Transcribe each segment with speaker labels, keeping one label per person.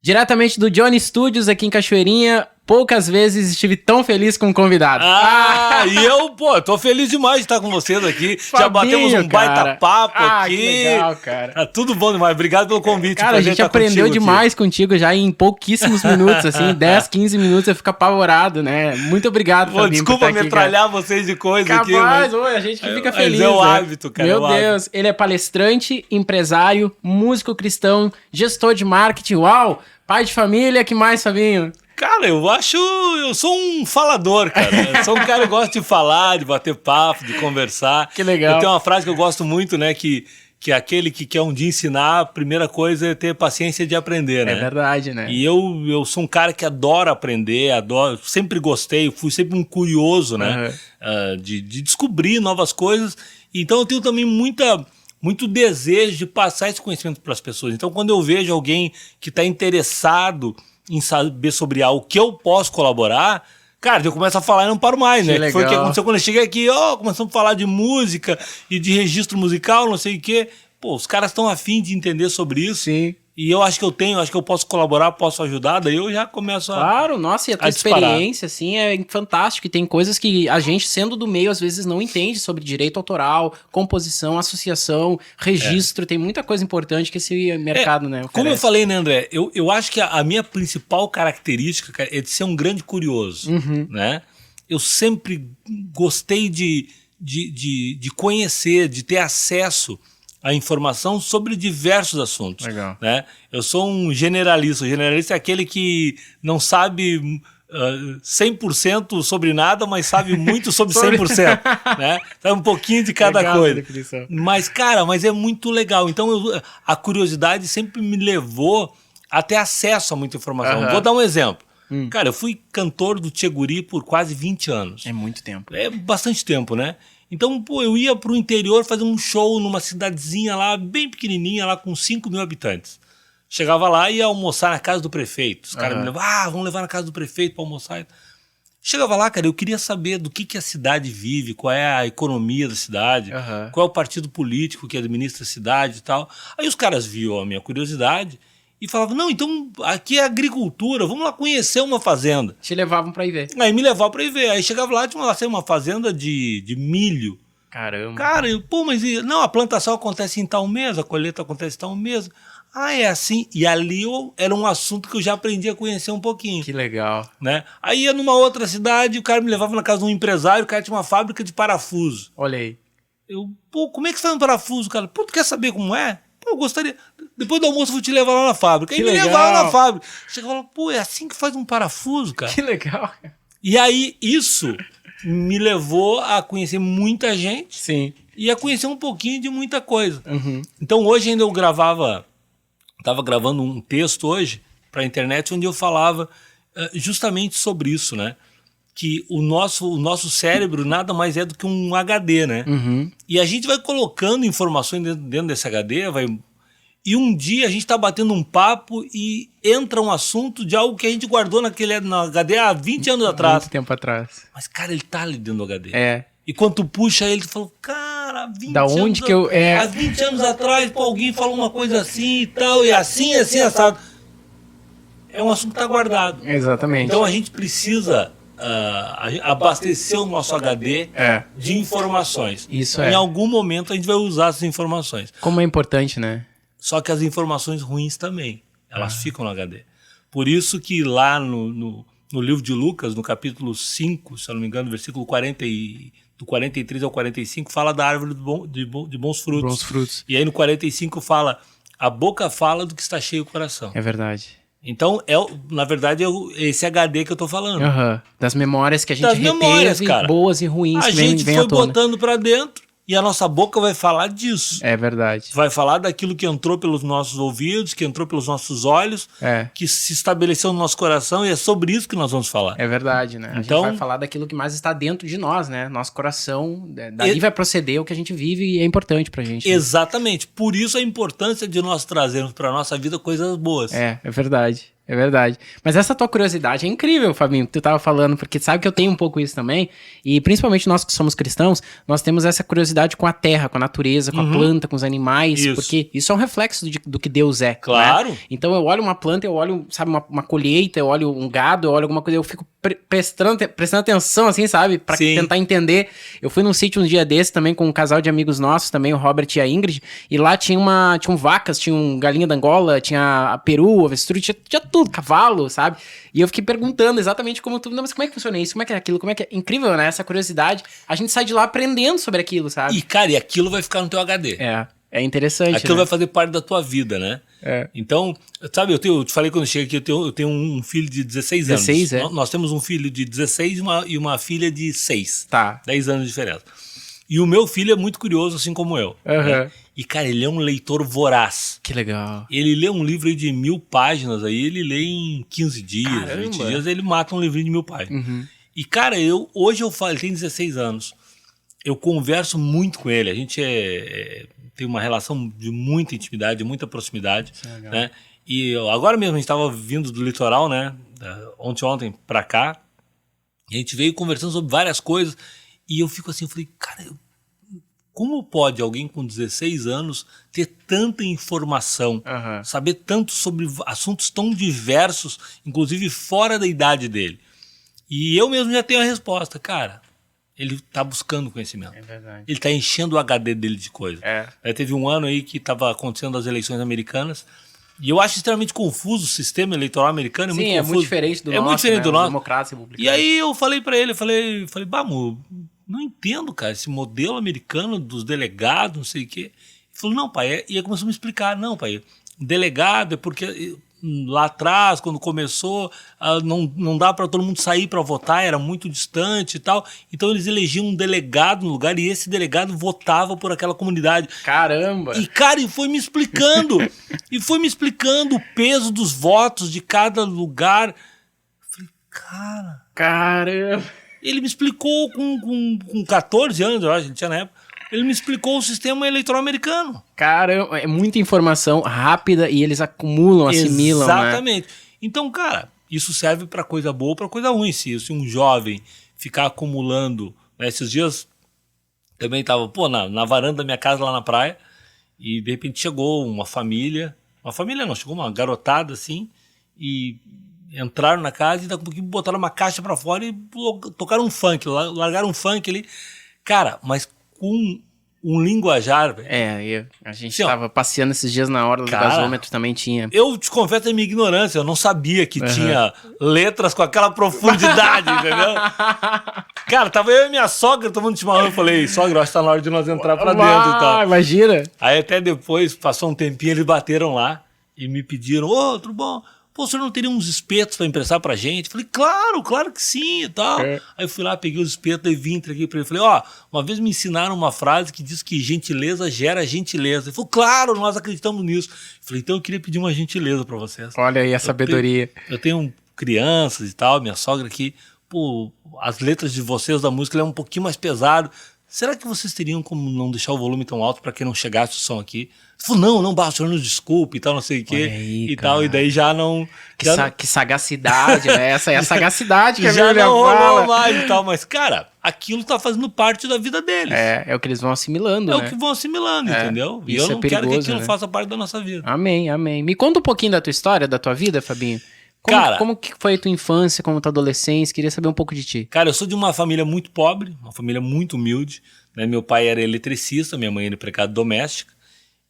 Speaker 1: Diretamente do Johnny Studios, aqui em Cachoeirinha, poucas vezes estive tão feliz com um convidado.
Speaker 2: E eu, tô feliz demais de estar com vocês aqui.
Speaker 1: Fabinho,
Speaker 2: já batemos um baita papo aqui.
Speaker 1: Que legal, cara.
Speaker 2: Tá tudo bom demais. Obrigado pelo convite.
Speaker 1: Cara, a gente aprendeu demais contigo já em pouquíssimos minutos, assim, 10, 15 minutos, eu fico apavorado, né? Muito obrigado, Fabinho.
Speaker 2: Desculpa metralhar vocês de coisa aqui.
Speaker 1: Mas a gente que fica feliz.
Speaker 2: É o
Speaker 1: né?
Speaker 2: hábito, cara.
Speaker 1: Meu Deus, ele é palestrante, empresário, músico cristão, gestor de marketing. Uau! Pai de família, que mais, Fabinho?
Speaker 2: Cara, eu sou um falador, cara. Eu sou um cara que gosta de falar, de bater papo, de conversar.
Speaker 1: Que legal.
Speaker 2: Eu tenho uma frase que eu gosto muito, né, que aquele que quer um dia ensinar, a primeira coisa é ter paciência de aprender, né?
Speaker 1: É verdade, né?
Speaker 2: E eu sou um cara que adora aprender, sempre gostei, fui sempre um curioso, né? De descobrir novas coisas. Então eu tenho também muito desejo de passar esse conhecimento para as pessoas. Então, quando eu vejo alguém que está interessado em saber sobre algo que eu posso colaborar, cara, eu começo a falar e não paro mais, né?
Speaker 1: Que
Speaker 2: Foi o que aconteceu quando eu cheguei aqui, começamos a falar de música e de registro musical, não sei o quê. Pô, os caras estão afim de entender sobre isso.
Speaker 1: Sim.
Speaker 2: E eu acho que eu posso colaborar, posso ajudar, daí eu já começo a
Speaker 1: Claro, nossa, e a tua experiência, assim, é fantástica. E tem coisas que a gente, sendo do meio, às vezes não entende sobre direito autoral, composição, associação, registro. Tem muita coisa importante que esse mercado, né, oferece.
Speaker 2: Como eu falei, né, André? Eu acho que a minha principal característica, cara, é de ser um grande curioso, né? Eu sempre gostei de conhecer, de ter acesso a informação sobre diversos assuntos.
Speaker 1: Legal.
Speaker 2: Né? Eu sou um generalista. O generalista é aquele que não sabe 100% sobre nada, mas sabe muito sobre 100%. Né? Sabe um pouquinho de cada
Speaker 1: legal
Speaker 2: coisa.
Speaker 1: Definição.
Speaker 2: Mas, cara, é muito legal. Então, a curiosidade sempre me levou a ter acesso a muita informação. Vou dar um exemplo. Cara, eu fui cantor do Tchê Guri por quase 20 anos.
Speaker 1: É muito tempo.
Speaker 2: É bastante tempo, né? Então, eu ia pro interior fazer um show numa cidadezinha lá, bem pequenininha, lá com 5 mil habitantes. Chegava lá e ia almoçar na casa do prefeito. Os caras me levavam, vamos levar na casa do prefeito para almoçar. Chegava lá, cara, eu queria saber do que a cidade vive, qual é a economia da cidade, qual é o partido político que administra a cidade e tal. Aí os caras viam a minha curiosidade e falavam, não, então aqui é agricultura, vamos lá conhecer uma fazenda.
Speaker 1: Te levavam pra ir ver.
Speaker 2: Aí me levavam pra ir ver. Aí chegava lá, tinha uma fazenda de milho.
Speaker 1: Caramba.
Speaker 2: Cara, mas não, a plantação acontece em tal mês, a colheita acontece em tal mês. É assim. E ali era um assunto que eu já aprendi a conhecer um pouquinho.
Speaker 1: Que legal.
Speaker 2: Né? Aí ia numa outra cidade, o cara me levava na casa de um empresário, o cara tinha uma fábrica de parafuso.
Speaker 1: Olha aí.
Speaker 2: Como é que você faz um parafuso, cara? Pô, tu quer saber como é? Eu gostaria. Depois do almoço eu vou te levar lá na fábrica. Aí me levava na fábrica. Chegava e falava, é assim que faz um parafuso, cara.
Speaker 1: Que legal.
Speaker 2: E aí isso me levou a conhecer muita gente.
Speaker 1: Sim.
Speaker 2: E a conhecer um pouquinho de muita coisa. Então hoje ainda eu estava gravando um texto hoje para a internet onde eu falava justamente sobre isso, né? Que o nosso cérebro nada mais é do que um HD, né? E a gente vai colocando informações dentro desse HD, e um dia a gente está batendo um papo e entra um assunto de algo que a gente guardou no HD há 20 anos atrás.
Speaker 1: Muito tempo atrás.
Speaker 2: Mas, cara, ele tá ali dentro do HD.
Speaker 1: E
Speaker 2: quando tu puxa ele, tu fala, cara, 20
Speaker 1: da onde que eu...
Speaker 2: Há 20 anos atrás, alguém falou uma coisa assim e tal, e assim, assado. É um assunto que tá guardado.
Speaker 1: Exatamente.
Speaker 2: Então a gente precisa abastecer o nosso HD de informações.
Speaker 1: Isso
Speaker 2: Em algum momento a gente vai usar essas informações.
Speaker 1: Como é importante, né?
Speaker 2: Só que as informações ruins também, elas ficam no HD. Por isso que lá no livro de Lucas, no capítulo 5, se eu não me engano, versículo do 43 ao 45, fala da árvore de bons frutos.
Speaker 1: Bons frutos.
Speaker 2: E aí no 45 fala, a boca fala do que está cheio o coração.
Speaker 1: É verdade.
Speaker 2: Então, na verdade, é esse HD que eu tô falando.
Speaker 1: Das memórias que a gente reteve, cara. Boas e ruins.
Speaker 2: A gente foi botando pra dentro e a nossa boca vai falar disso.
Speaker 1: É verdade.
Speaker 2: Vai falar daquilo que entrou pelos nossos ouvidos, que entrou pelos nossos olhos, que se estabeleceu no nosso coração, e é sobre isso que nós vamos falar.
Speaker 1: É verdade, né?
Speaker 2: Então,
Speaker 1: a gente vai falar daquilo que mais está dentro de nós, né? Nosso coração, dali vai proceder o que a gente vive e é importante pra gente.
Speaker 2: Exatamente. Né? Por isso a importância de nós trazermos pra nossa vida coisas boas.
Speaker 1: É verdade. É verdade. Mas essa tua curiosidade é incrível, Fabinho, que tu tava falando, porque sabe que eu tenho um pouco isso também, e principalmente nós que somos cristãos, nós temos essa curiosidade com a terra, com a natureza, com a planta, com os animais,
Speaker 2: Isso.
Speaker 1: porque isso é um reflexo do que Deus é.
Speaker 2: Claro.
Speaker 1: Né? Então eu olho uma planta, eu olho, sabe, uma colheita, eu olho um gado, eu olho alguma coisa, eu fico prestando atenção, assim, sabe, pra tentar entender. Eu fui num sítio um dia desse também com um casal de amigos nossos também, o Robert e a Ingrid, e lá tinham vacas, tinha galinha da Angola, tinha peru, avestruz, tinha tudo, cavalo, sabe? E eu fiquei perguntando exatamente como tudo, mas como é que funciona isso? Como é que é aquilo? Como é que é? Incrível, né? Essa curiosidade. A gente sai de lá aprendendo sobre aquilo, sabe?
Speaker 2: E, cara, e aquilo vai ficar no teu HD.
Speaker 1: É interessante,
Speaker 2: aquilo
Speaker 1: né?
Speaker 2: vai fazer parte da tua vida, né?
Speaker 1: É.
Speaker 2: Então, sabe, eu te falei quando eu cheguei aqui, eu tenho um filho de 16 anos.
Speaker 1: 16, é?
Speaker 2: Nós temos um filho de 16 e uma filha de 6.
Speaker 1: Tá.
Speaker 2: 10 anos de diferença. E o meu filho é muito curioso, assim como eu. Né? E, cara, ele é um leitor voraz.
Speaker 1: Que legal.
Speaker 2: Ele lê um livro aí de 1000 páginas, aí ele lê em 15 dias,
Speaker 1: Caramba.
Speaker 2: 20 dias, ele mata um livrinho de 1000 páginas.
Speaker 1: Uhum.
Speaker 2: E, cara, hoje eu falo, ele tem 16 anos, eu converso muito com ele, a gente tem uma relação de muita intimidade, de muita proximidade, né? E agora mesmo a gente estava vindo do litoral, né? Ontem pra cá, e a gente veio conversando sobre várias coisas, e eu fico assim, eu falei, cara, como pode alguém com 16 anos ter tanta informação, saber tanto sobre assuntos tão diversos, inclusive fora da idade dele? E eu mesmo já tenho a resposta, cara. Ele tá buscando conhecimento.
Speaker 1: É verdade.
Speaker 2: Ele tá enchendo o HD dele de coisa. Teve um ano aí que estava acontecendo as eleições americanas, e eu acho extremamente confuso o sistema eleitoral americano.
Speaker 1: Sim,
Speaker 2: muito confuso.
Speaker 1: Muito diferente do nosso,
Speaker 2: muito diferente
Speaker 1: né?
Speaker 2: do nosso.
Speaker 1: Democracia republicana.
Speaker 2: E aí eu falei pra ele, falei, Bamu, não entendo, cara, esse modelo americano dos delegados, não sei o quê. Ele falou, não, pai, e aí começou a me explicar, não, pai, delegado é porque lá atrás, quando começou, não dá para todo mundo sair para votar, era muito distante e tal, então eles elegiam um delegado no lugar e esse delegado votava por aquela comunidade.
Speaker 1: Caramba!
Speaker 2: E, cara, e foi me explicando, o peso dos votos de cada lugar. Eu falei, cara...
Speaker 1: Caramba!
Speaker 2: Ele me explicou com 14 anos, eu acho, ele tinha na época. Ele me explicou o sistema eleitoral americano.
Speaker 1: Caramba, é muita informação rápida e eles acumulam, assimilam,
Speaker 2: Exatamente.
Speaker 1: Né?
Speaker 2: Então, cara, isso serve para coisa boa ou para coisa ruim. Se um jovem ficar acumulando... Né, esses dias também estava na varanda da minha casa lá na praia e de repente chegou uma família não, chegou uma garotada assim e... entraram na casa e daqui a pouquinho botaram uma caixa pra fora e tocaram um funk, largaram um funk ali. Cara, mas com um linguajar, velho.
Speaker 1: A gente tava passeando esses dias na hora do gasômetro, também tinha.
Speaker 2: Eu te confesso a minha ignorância, eu não sabia que tinha letras com aquela profundidade, entendeu? Cara, tava eu e minha sogra tomando chimarrão, eu falei, sogra, acho que tá na hora de nós entrar pra dentro e tal.
Speaker 1: Imagina!
Speaker 2: Aí até depois, passou um tempinho, eles bateram lá e me pediram, tudo bom? Pô, o senhor não teria uns espetos para emprestar pra gente? Falei, claro que sim e tal. Aí eu fui lá, peguei os espetos e vim, entreguei pra ele. Falei, uma vez me ensinaram uma frase que diz que gentileza gera gentileza. Ele falou, claro, nós acreditamos nisso. Falei, então eu queria pedir uma gentileza pra vocês.
Speaker 1: Olha aí a sabedoria.
Speaker 2: Eu tenho crianças e tal, minha sogra aqui, as letras de vocês da música é um pouquinho mais pesado. Será que vocês teriam como não deixar o volume tão alto para que não chegasse o som aqui? Ele falou, não, basta, o senhor nos desculpe e tal, não sei o quê.
Speaker 1: Aí,
Speaker 2: e tal, e daí já não...
Speaker 1: Que sagacidade, né? Essa é a sagacidade que a
Speaker 2: já
Speaker 1: Bíblia
Speaker 2: não
Speaker 1: fala.
Speaker 2: rolou mais e tal, mas, cara, aquilo tá fazendo parte da vida deles.
Speaker 1: É o que eles vão assimilando, né?
Speaker 2: É o que vão assimilando, entendeu? E eu não
Speaker 1: perigoso,
Speaker 2: quero que aquilo
Speaker 1: né?
Speaker 2: faça parte da nossa vida.
Speaker 1: Amém. Me conta um pouquinho da tua história, da tua vida, Fabinho. Como que foi a tua infância, como a tua adolescência? Queria saber um pouco de ti.
Speaker 2: Cara, eu sou de uma família muito pobre, uma família muito humilde, né? Meu pai era eletricista, minha mãe era empregada doméstica.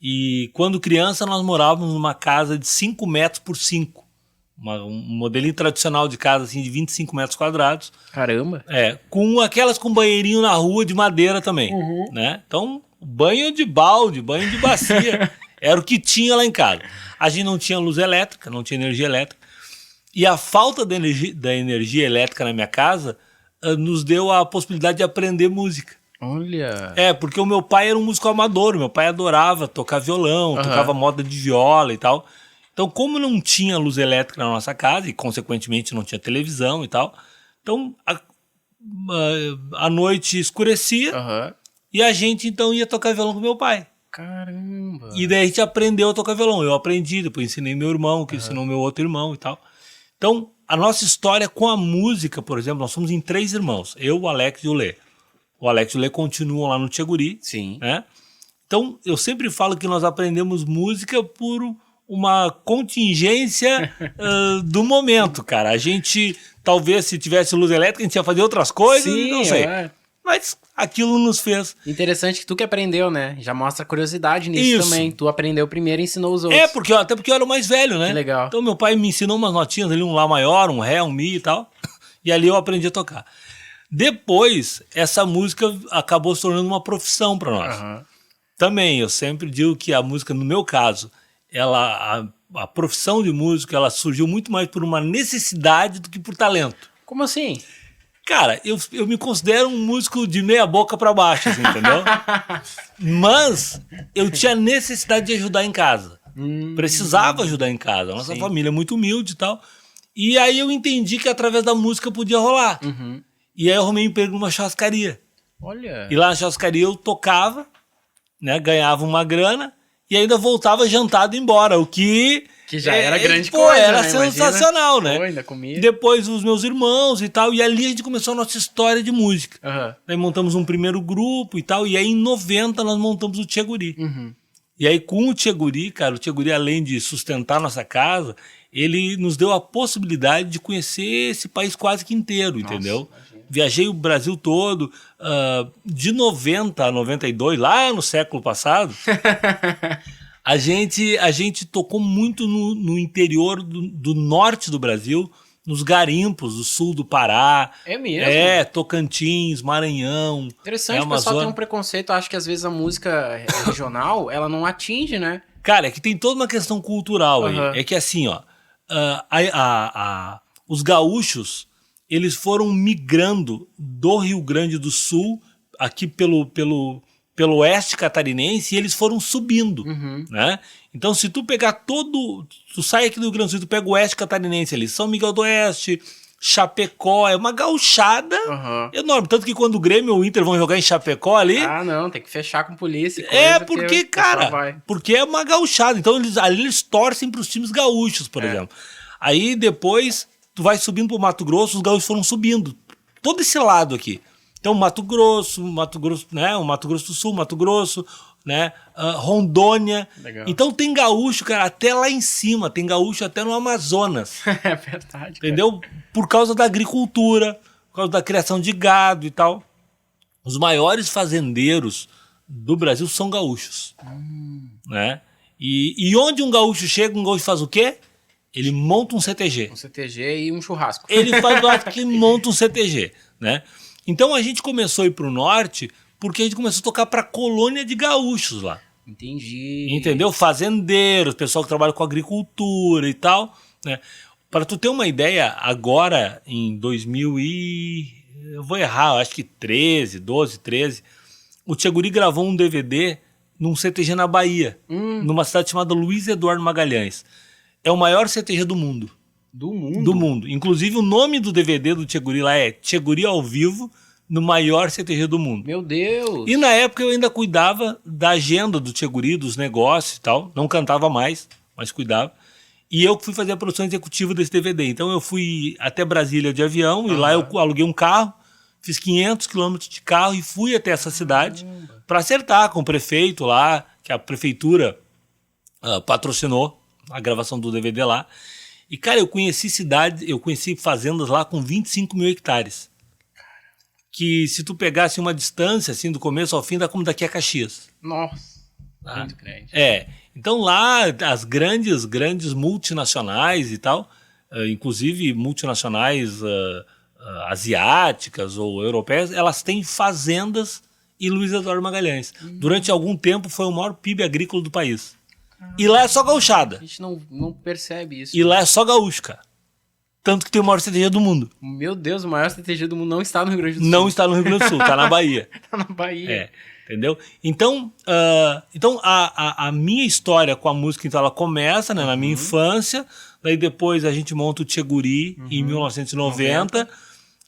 Speaker 2: E quando criança nós morávamos numa casa de 5 metros por 5. Um modelinho tradicional de casa assim de 25 metros quadrados.
Speaker 1: Caramba.
Speaker 2: Com aquelas com banheirinho na rua de madeira também. Né? Então, banho de balde, banho de bacia. Era o que tinha lá em casa. A gente não tinha luz elétrica, não tinha energia elétrica. E a falta da energia elétrica na minha casa nos deu a possibilidade de aprender música.
Speaker 1: Olha.
Speaker 2: Porque o meu pai era um músico amador, meu pai adorava tocar violão, tocava moda de viola e tal. Então, como não tinha luz elétrica na nossa casa e, consequentemente, não tinha televisão e tal, então a noite escurecia e a gente, então, ia tocar violão com meu pai.
Speaker 1: Caramba.
Speaker 2: E daí a gente aprendeu a tocar violão. Eu aprendi, depois ensinei meu irmão, que ensinou meu outro irmão e tal. Então, a nossa história com a música, por exemplo, nós somos em 3 irmãos. Eu, o Alex e o Lê. O Alex e o Lê continuam lá no Tcheguri.
Speaker 1: Sim.
Speaker 2: Né? Então, eu sempre falo que nós aprendemos música por uma contingência do momento, cara. A gente, talvez, se tivesse luz elétrica, a gente ia fazer outras coisas,
Speaker 1: Sim,
Speaker 2: não sei. Mas aquilo nos fez.
Speaker 1: Interessante que tu que aprendeu, né? Já mostra curiosidade nisso
Speaker 2: Isso.
Speaker 1: também. Tu aprendeu primeiro e ensinou os outros.
Speaker 2: Até porque eu era o mais velho, né?
Speaker 1: Que legal.
Speaker 2: Então meu pai me ensinou umas notinhas ali, um Lá maior, um Ré, um Mi e tal. E ali eu aprendi a tocar. Depois, essa música acabou se tornando uma profissão para nós.
Speaker 1: Uhum.
Speaker 2: Também, eu sempre digo que a música, no meu caso, a profissão de músico, ela surgiu muito mais por uma necessidade do que por talento.
Speaker 1: Como assim?
Speaker 2: Cara, eu me considero um músico de meia boca pra baixo, assim, entendeu? Mas eu tinha necessidade de ajudar em casa. Precisava ajudar em casa. A nossa família é muito humilde e tal. E aí eu entendi que através da música podia rolar.
Speaker 1: Uhum.
Speaker 2: E aí eu arrumei um emprego numa churrascaria.
Speaker 1: Olha.
Speaker 2: E lá na churrascaria eu tocava, né, ganhava uma grana e ainda voltava jantado embora, o que
Speaker 1: já era grande coisa,
Speaker 2: era
Speaker 1: né?
Speaker 2: sensacional,
Speaker 1: Imagina.
Speaker 2: né?
Speaker 1: Pô, ainda comia.
Speaker 2: Depois os meus irmãos e tal, e ali a gente começou a nossa história de música.
Speaker 1: Uhum.
Speaker 2: Aí montamos um primeiro grupo e tal, e aí em 90 nós montamos o Tcheguri.
Speaker 1: Uhum.
Speaker 2: E aí com o Tcheguri, cara, o Tcheguri além de sustentar nossa casa, ele nos deu a possibilidade de conhecer esse país quase que inteiro, entendeu?
Speaker 1: Imagina.
Speaker 2: Viajei o Brasil todo, de 90 a 92, lá no século passado, a gente tocou muito no interior do norte do Brasil, nos garimpos do sul do Pará.
Speaker 1: É mesmo?
Speaker 2: Tocantins, Maranhão.
Speaker 1: Interessante, o pessoal tem um preconceito, acho que às vezes a música regional, ela não atinge, né?
Speaker 2: Cara, é que tem toda uma questão cultural aí.
Speaker 1: Uhum.
Speaker 2: É que assim, ó, os gaúchos, eles foram migrando do Rio Grande do Sul, aqui pelo oeste catarinense, e eles foram subindo, né? Então, se tu pegar tu sai aqui do Rio Grande do Sul, tu pega o oeste catarinense ali, São Miguel do Oeste, Chapecó, é uma gauchada enorme. Tanto que quando o Grêmio ou o Inter vão jogar em Chapecó ali...
Speaker 1: Ah, não, tem que fechar com polícia. Coisa
Speaker 2: porque, cara, porque é uma gauchada. Então, ali eles torcem pros times gaúchos, por exemplo. Aí, depois, tu vai subindo pro Mato Grosso, os gaúchos foram subindo. Todo esse lado aqui. Então, Mato Grosso, né? O Mato Grosso do Sul, Mato Grosso, né? Rondônia.
Speaker 1: Legal.
Speaker 2: Então tem gaúcho, cara, até lá em cima. Tem gaúcho até no Amazonas.
Speaker 1: É verdade.
Speaker 2: Entendeu? Por causa da agricultura, por causa da criação de gado e tal. Os maiores fazendeiros do Brasil são gaúchos. Né? E onde um gaúcho chega, um gaúcho faz o quê? Ele monta um CTG.
Speaker 1: Um CTG e um churrasco.
Speaker 2: Ele faz o ato que monta um CTG, né? Então a gente começou a ir pro norte porque a gente começou a tocar pra colônia de gaúchos lá.
Speaker 1: Entendi.
Speaker 2: Entendeu? Fazendeiros, pessoal que trabalha com agricultura e tal, né? Para tu ter uma ideia, agora em 2000 eu vou errar, acho que 12, 13, o Tcheguri gravou um DVD num CTG na Bahia, numa cidade chamada Luiz Eduardo Magalhães. É o maior CTG do mundo.
Speaker 1: Do mundo?
Speaker 2: Do mundo. Inclusive o nome do DVD do Tcheguri lá é Tcheguri ao vivo no maior CTG do mundo.
Speaker 1: Meu Deus!
Speaker 2: E na época eu ainda cuidava da agenda do Tcheguri, dos negócios e tal. Não cantava mais, mas cuidava. E eu fui fazer a produção executiva desse DVD. Então eu fui até Brasília de avião e lá eu aluguei um carro, fiz 500 quilômetros de carro e fui até essa cidade para acertar com o prefeito lá, que a prefeitura patrocinou a gravação do DVD lá. E, cara, eu conheci fazendas lá com 25 mil hectares. Que se tu pegasse uma distância, assim, do começo ao fim, dá como daqui a Caxias.
Speaker 1: Nossa, muito grande.
Speaker 2: Então lá, as grandes multinacionais e tal, inclusive multinacionais asiáticas ou europeias, elas têm fazendas em Luiz Eduardo Magalhães. Durante algum tempo foi o maior PIB agrícola do país. E lá é só gauchada.
Speaker 1: A gente não percebe isso.
Speaker 2: E lá é só gaúcho, cara. Tanto que tem o maior CTG do mundo.
Speaker 1: Meu Deus, o maior CTG do mundo não está no Rio Grande do Sul.
Speaker 2: Não está no Rio Grande do Sul, está na Bahia.
Speaker 1: Tá na Bahia.
Speaker 2: Entendeu? Então, a minha história com a música, então, ela começa, né, na minha infância. Daí depois a gente monta o Tcheguri em 1990.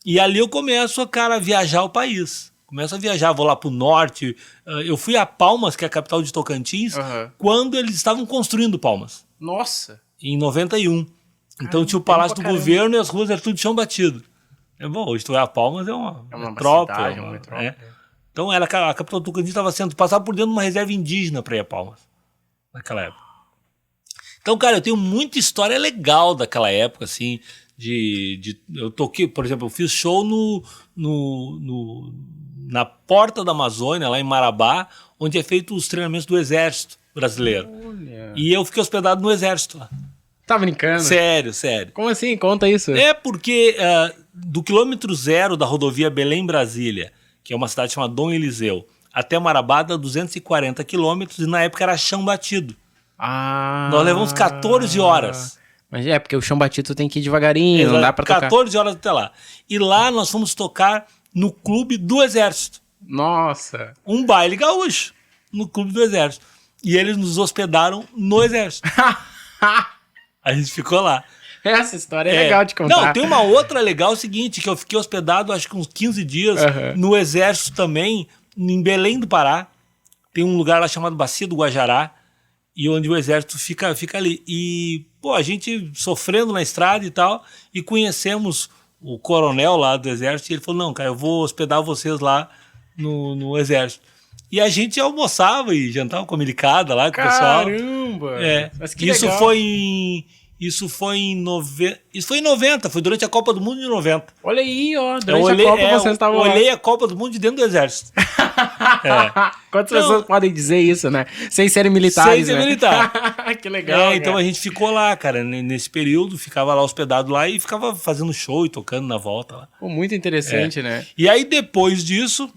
Speaker 2: E ali eu começo, cara, a viajar o país. Começo a viajar, vou lá pro norte. Eu fui a Palmas, que é a capital de Tocantins, quando eles estavam construindo Palmas.
Speaker 1: Nossa!
Speaker 2: Em 91. Então tinha o Palácio do Governo e as ruas eram tudo de chão batido. Bom, hoje tu vai a Palmas, é uma metrópole.
Speaker 1: Cidade, uma metrópole.
Speaker 2: Então a capital do Tocantins estava sendo passada por dentro de uma reserva indígena para ir a Palmas, naquela época. Então, cara, eu tenho muita história legal daquela época, assim, eu toquei, por exemplo, eu fiz show na Porta da Amazônia, lá em Marabá, onde é feito os treinamentos do Exército Brasileiro. Olha. E eu fiquei hospedado no Exército lá.
Speaker 1: Tá brincando?
Speaker 2: Sério.
Speaker 1: Como assim? Conta isso.
Speaker 2: É porque do quilômetro 0 da rodovia Belém-Brasília, que é uma cidade chamada Dom Eliseu, até Marabá dá 240 quilômetros e na época era chão batido. Nós levamos 14 horas.
Speaker 1: Mas porque o chão batido tem que ir devagarinho, exato, não dá pra
Speaker 2: 14 horas até lá. E lá nós fomos tocar no Clube do Exército.
Speaker 1: Nossa!
Speaker 2: Um baile gaúcho no Clube do Exército. E eles nos hospedaram no Exército. A gente ficou lá.
Speaker 1: Essa história é legal de contar.
Speaker 2: Não, tem uma outra legal, o seguinte, que eu fiquei hospedado acho que uns 15 dias no Exército também, em Belém do Pará. Tem um lugar lá chamado Bacia do Guajará, e onde o Exército fica ali. E, a gente sofrendo na estrada e tal, e conhecemos o coronel lá do Exército, e ele falou, não, cara, eu vou hospedar vocês lá no Exército. E a gente almoçava e jantava com a milicada lá com o pessoal.
Speaker 1: Caramba!
Speaker 2: Mas que isso legal. Isso foi em 90, foi durante a Copa do Mundo de 90.
Speaker 1: Olha aí, durante a Copa vocês estavam lá.
Speaker 2: Olhei a Copa do Mundo de dentro do Exército.
Speaker 1: Quantas pessoas podem dizer isso, né? Sem serem militares,
Speaker 2: Sem ser militar.
Speaker 1: Que legal,
Speaker 2: então a gente ficou lá, cara, nesse período, ficava lá hospedado lá e ficava fazendo show e tocando na volta lá.
Speaker 1: Muito interessante, né?
Speaker 2: E aí depois disso,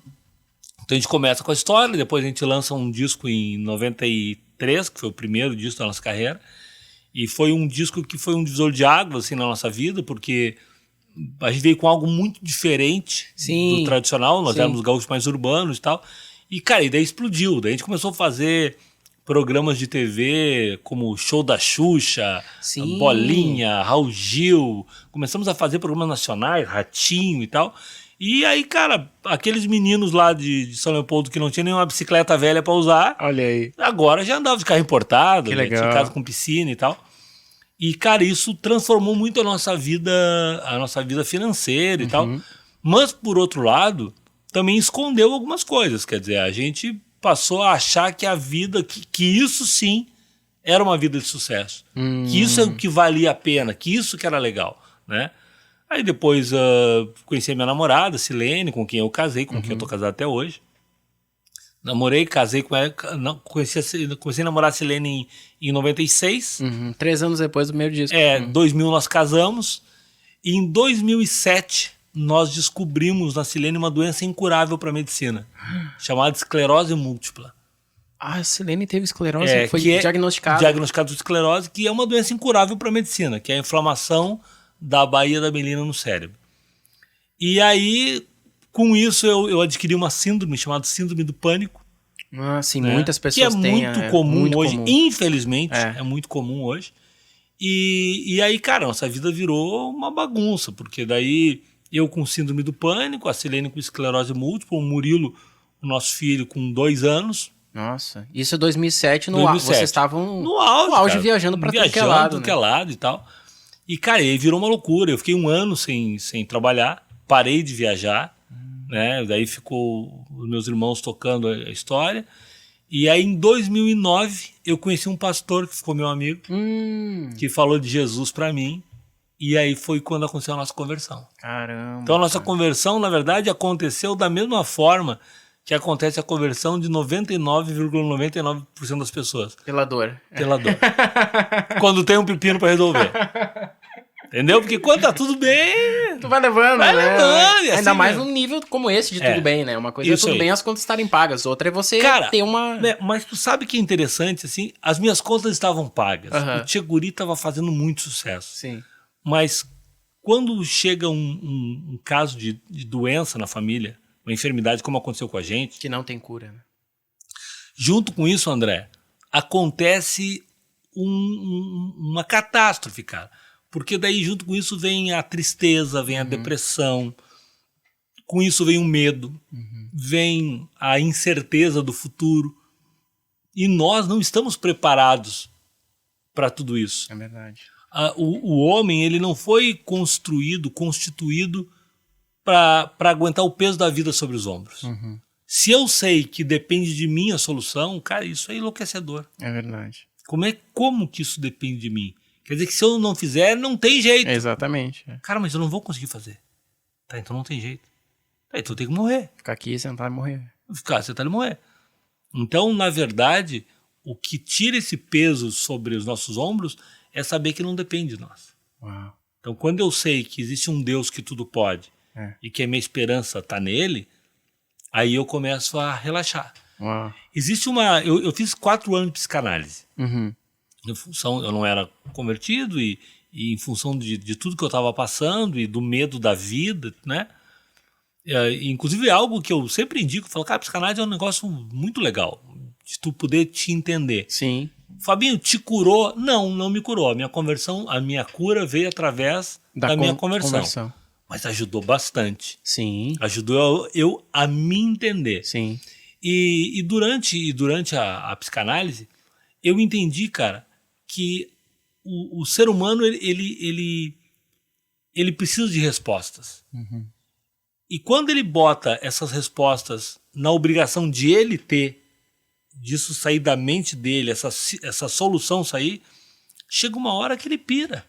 Speaker 2: então a gente começa com a história, depois a gente lança um disco em 93, que foi o primeiro disco da nossa carreira. E foi um disco que foi um divisor de águas assim, na nossa vida, porque a gente veio com algo muito diferente do tradicional, nós éramos gaúchos mais urbanos e tal. E, cara, e daí explodiu. Daí a gente começou a fazer programas de TV como o Show da Xuxa, Bolinha, Raul Gil. Começamos a fazer programas nacionais, Ratinho e tal. E aí, cara, aqueles meninos lá de São Leopoldo que não tinham nenhuma bicicleta velha pra usar,
Speaker 1: olha aí,
Speaker 2: agora já andava de carro importado,
Speaker 1: que legal.
Speaker 2: Tinha casa com piscina e tal. E, cara, isso transformou muito a nossa vida financeira e tal. Mas, por outro lado, também escondeu algumas coisas. Quer dizer, a gente passou a achar que a vida, que isso sim era uma vida de sucesso. Que isso é o que valia a pena, que isso que era legal, né? Aí depois conheci a minha namorada, Silene, com quem eu casei, com quem eu tô casado até hoje. Namorei, casei com ela, comecei a namorar a Silene em 96.
Speaker 1: 3 anos depois do primeiro disco.
Speaker 2: 2000 nós casamos. E em 2007 nós descobrimos na Silene uma doença incurável para a medicina, chamada esclerose múltipla.
Speaker 1: A Silene teve esclerose? Foi diagnosticado?
Speaker 2: Diagnosticado de esclerose, que é uma doença incurável para a medicina, que é a inflamação da baía da mielina no cérebro. E aí, com isso, eu adquiri uma síndrome chamada síndrome do pânico.
Speaker 1: Sim, né? Muitas pessoas têm.
Speaker 2: Que é muito comum hoje, infelizmente, é muito comum hoje. E aí, cara, nossa vida virou uma bagunça, porque daí eu com síndrome do pânico, a Silene com esclerose múltipla, o Murilo, o nosso filho, com 2 anos.
Speaker 1: Nossa, isso é 2007, vocês estavam
Speaker 2: no auge, cara,
Speaker 1: viajando pra tudo que é
Speaker 2: lado, e tal. E, cara, aí virou uma loucura. Eu fiquei 1 ano sem trabalhar, parei de viajar, né? Daí ficou os meus irmãos tocando a história. E aí, em 2009, eu conheci um pastor que ficou meu amigo, que falou de Jesus pra mim. E aí foi quando aconteceu a nossa conversão.
Speaker 1: Caramba.
Speaker 2: Então, a nossa conversão, na verdade, aconteceu da mesma forma que acontece a conversão de 99,99% das pessoas.
Speaker 1: Pela dor.
Speaker 2: Quando tem um pepino pra resolver. Entendeu? Porque quando tá tudo bem,
Speaker 1: tu vai levando,
Speaker 2: né?
Speaker 1: Levando. Ainda mais num nível como esse de tudo bem, né? Uma coisa é tudo bem as contas estarem pagas, outra é você ter uma...
Speaker 2: Né, mas tu sabe que é interessante, assim, as minhas contas estavam pagas. O Tchê Guri tava fazendo muito sucesso.
Speaker 1: Sim.
Speaker 2: Mas quando chega um caso de doença na família, uma enfermidade como aconteceu com a gente...
Speaker 1: Que não tem cura, né?
Speaker 2: Junto com isso, André, acontece uma catástrofe, cara. Porque daí, junto com isso, vem a tristeza, vem a depressão. Com isso vem o medo, vem a incerteza do futuro. E nós não estamos preparados para tudo isso.
Speaker 1: É verdade.
Speaker 2: O homem, ele não foi constituído para aguentar o peso da vida sobre os ombros. Se eu sei que depende de mim a solução, cara, isso é enlouquecedor.
Speaker 1: É verdade.
Speaker 2: Como que isso depende de mim? Quer dizer que se eu não fizer, não tem jeito.
Speaker 1: Exatamente.
Speaker 2: Cara, mas eu não vou conseguir fazer. Tá, então não tem jeito. Tá, então eu tenho que morrer.
Speaker 1: Ficar aqui, sentar e morrer.
Speaker 2: Ficar sentado e morrer. Então, na verdade, o que tira esse peso sobre os nossos ombros é saber que não depende de nós.
Speaker 1: Uau.
Speaker 2: Então, quando eu sei que existe um Deus que tudo pode e que a minha esperança está nele, aí eu começo a relaxar.
Speaker 1: Uau.
Speaker 2: Existe eu fiz 4 anos de psicanálise. Em função, eu não era convertido e em função de tudo que eu estava passando e do medo da vida, né? Inclusive, algo que eu sempre indico, falo, cara, psicanálise é um negócio muito legal, de tu poder te entender.
Speaker 1: Sim.
Speaker 2: Fabinho, te curou? Não me curou. A minha cura veio através da minha conversão. Mas ajudou bastante.
Speaker 1: Sim.
Speaker 2: Ajudou eu a me entender.
Speaker 1: Sim.
Speaker 2: E durante a psicanálise, eu entendi, cara, que o ser humano, ele precisa de respostas. E quando ele bota essas respostas na obrigação de ele ter, disso sair da mente dele, essa solução sair, chega uma hora que ele pira.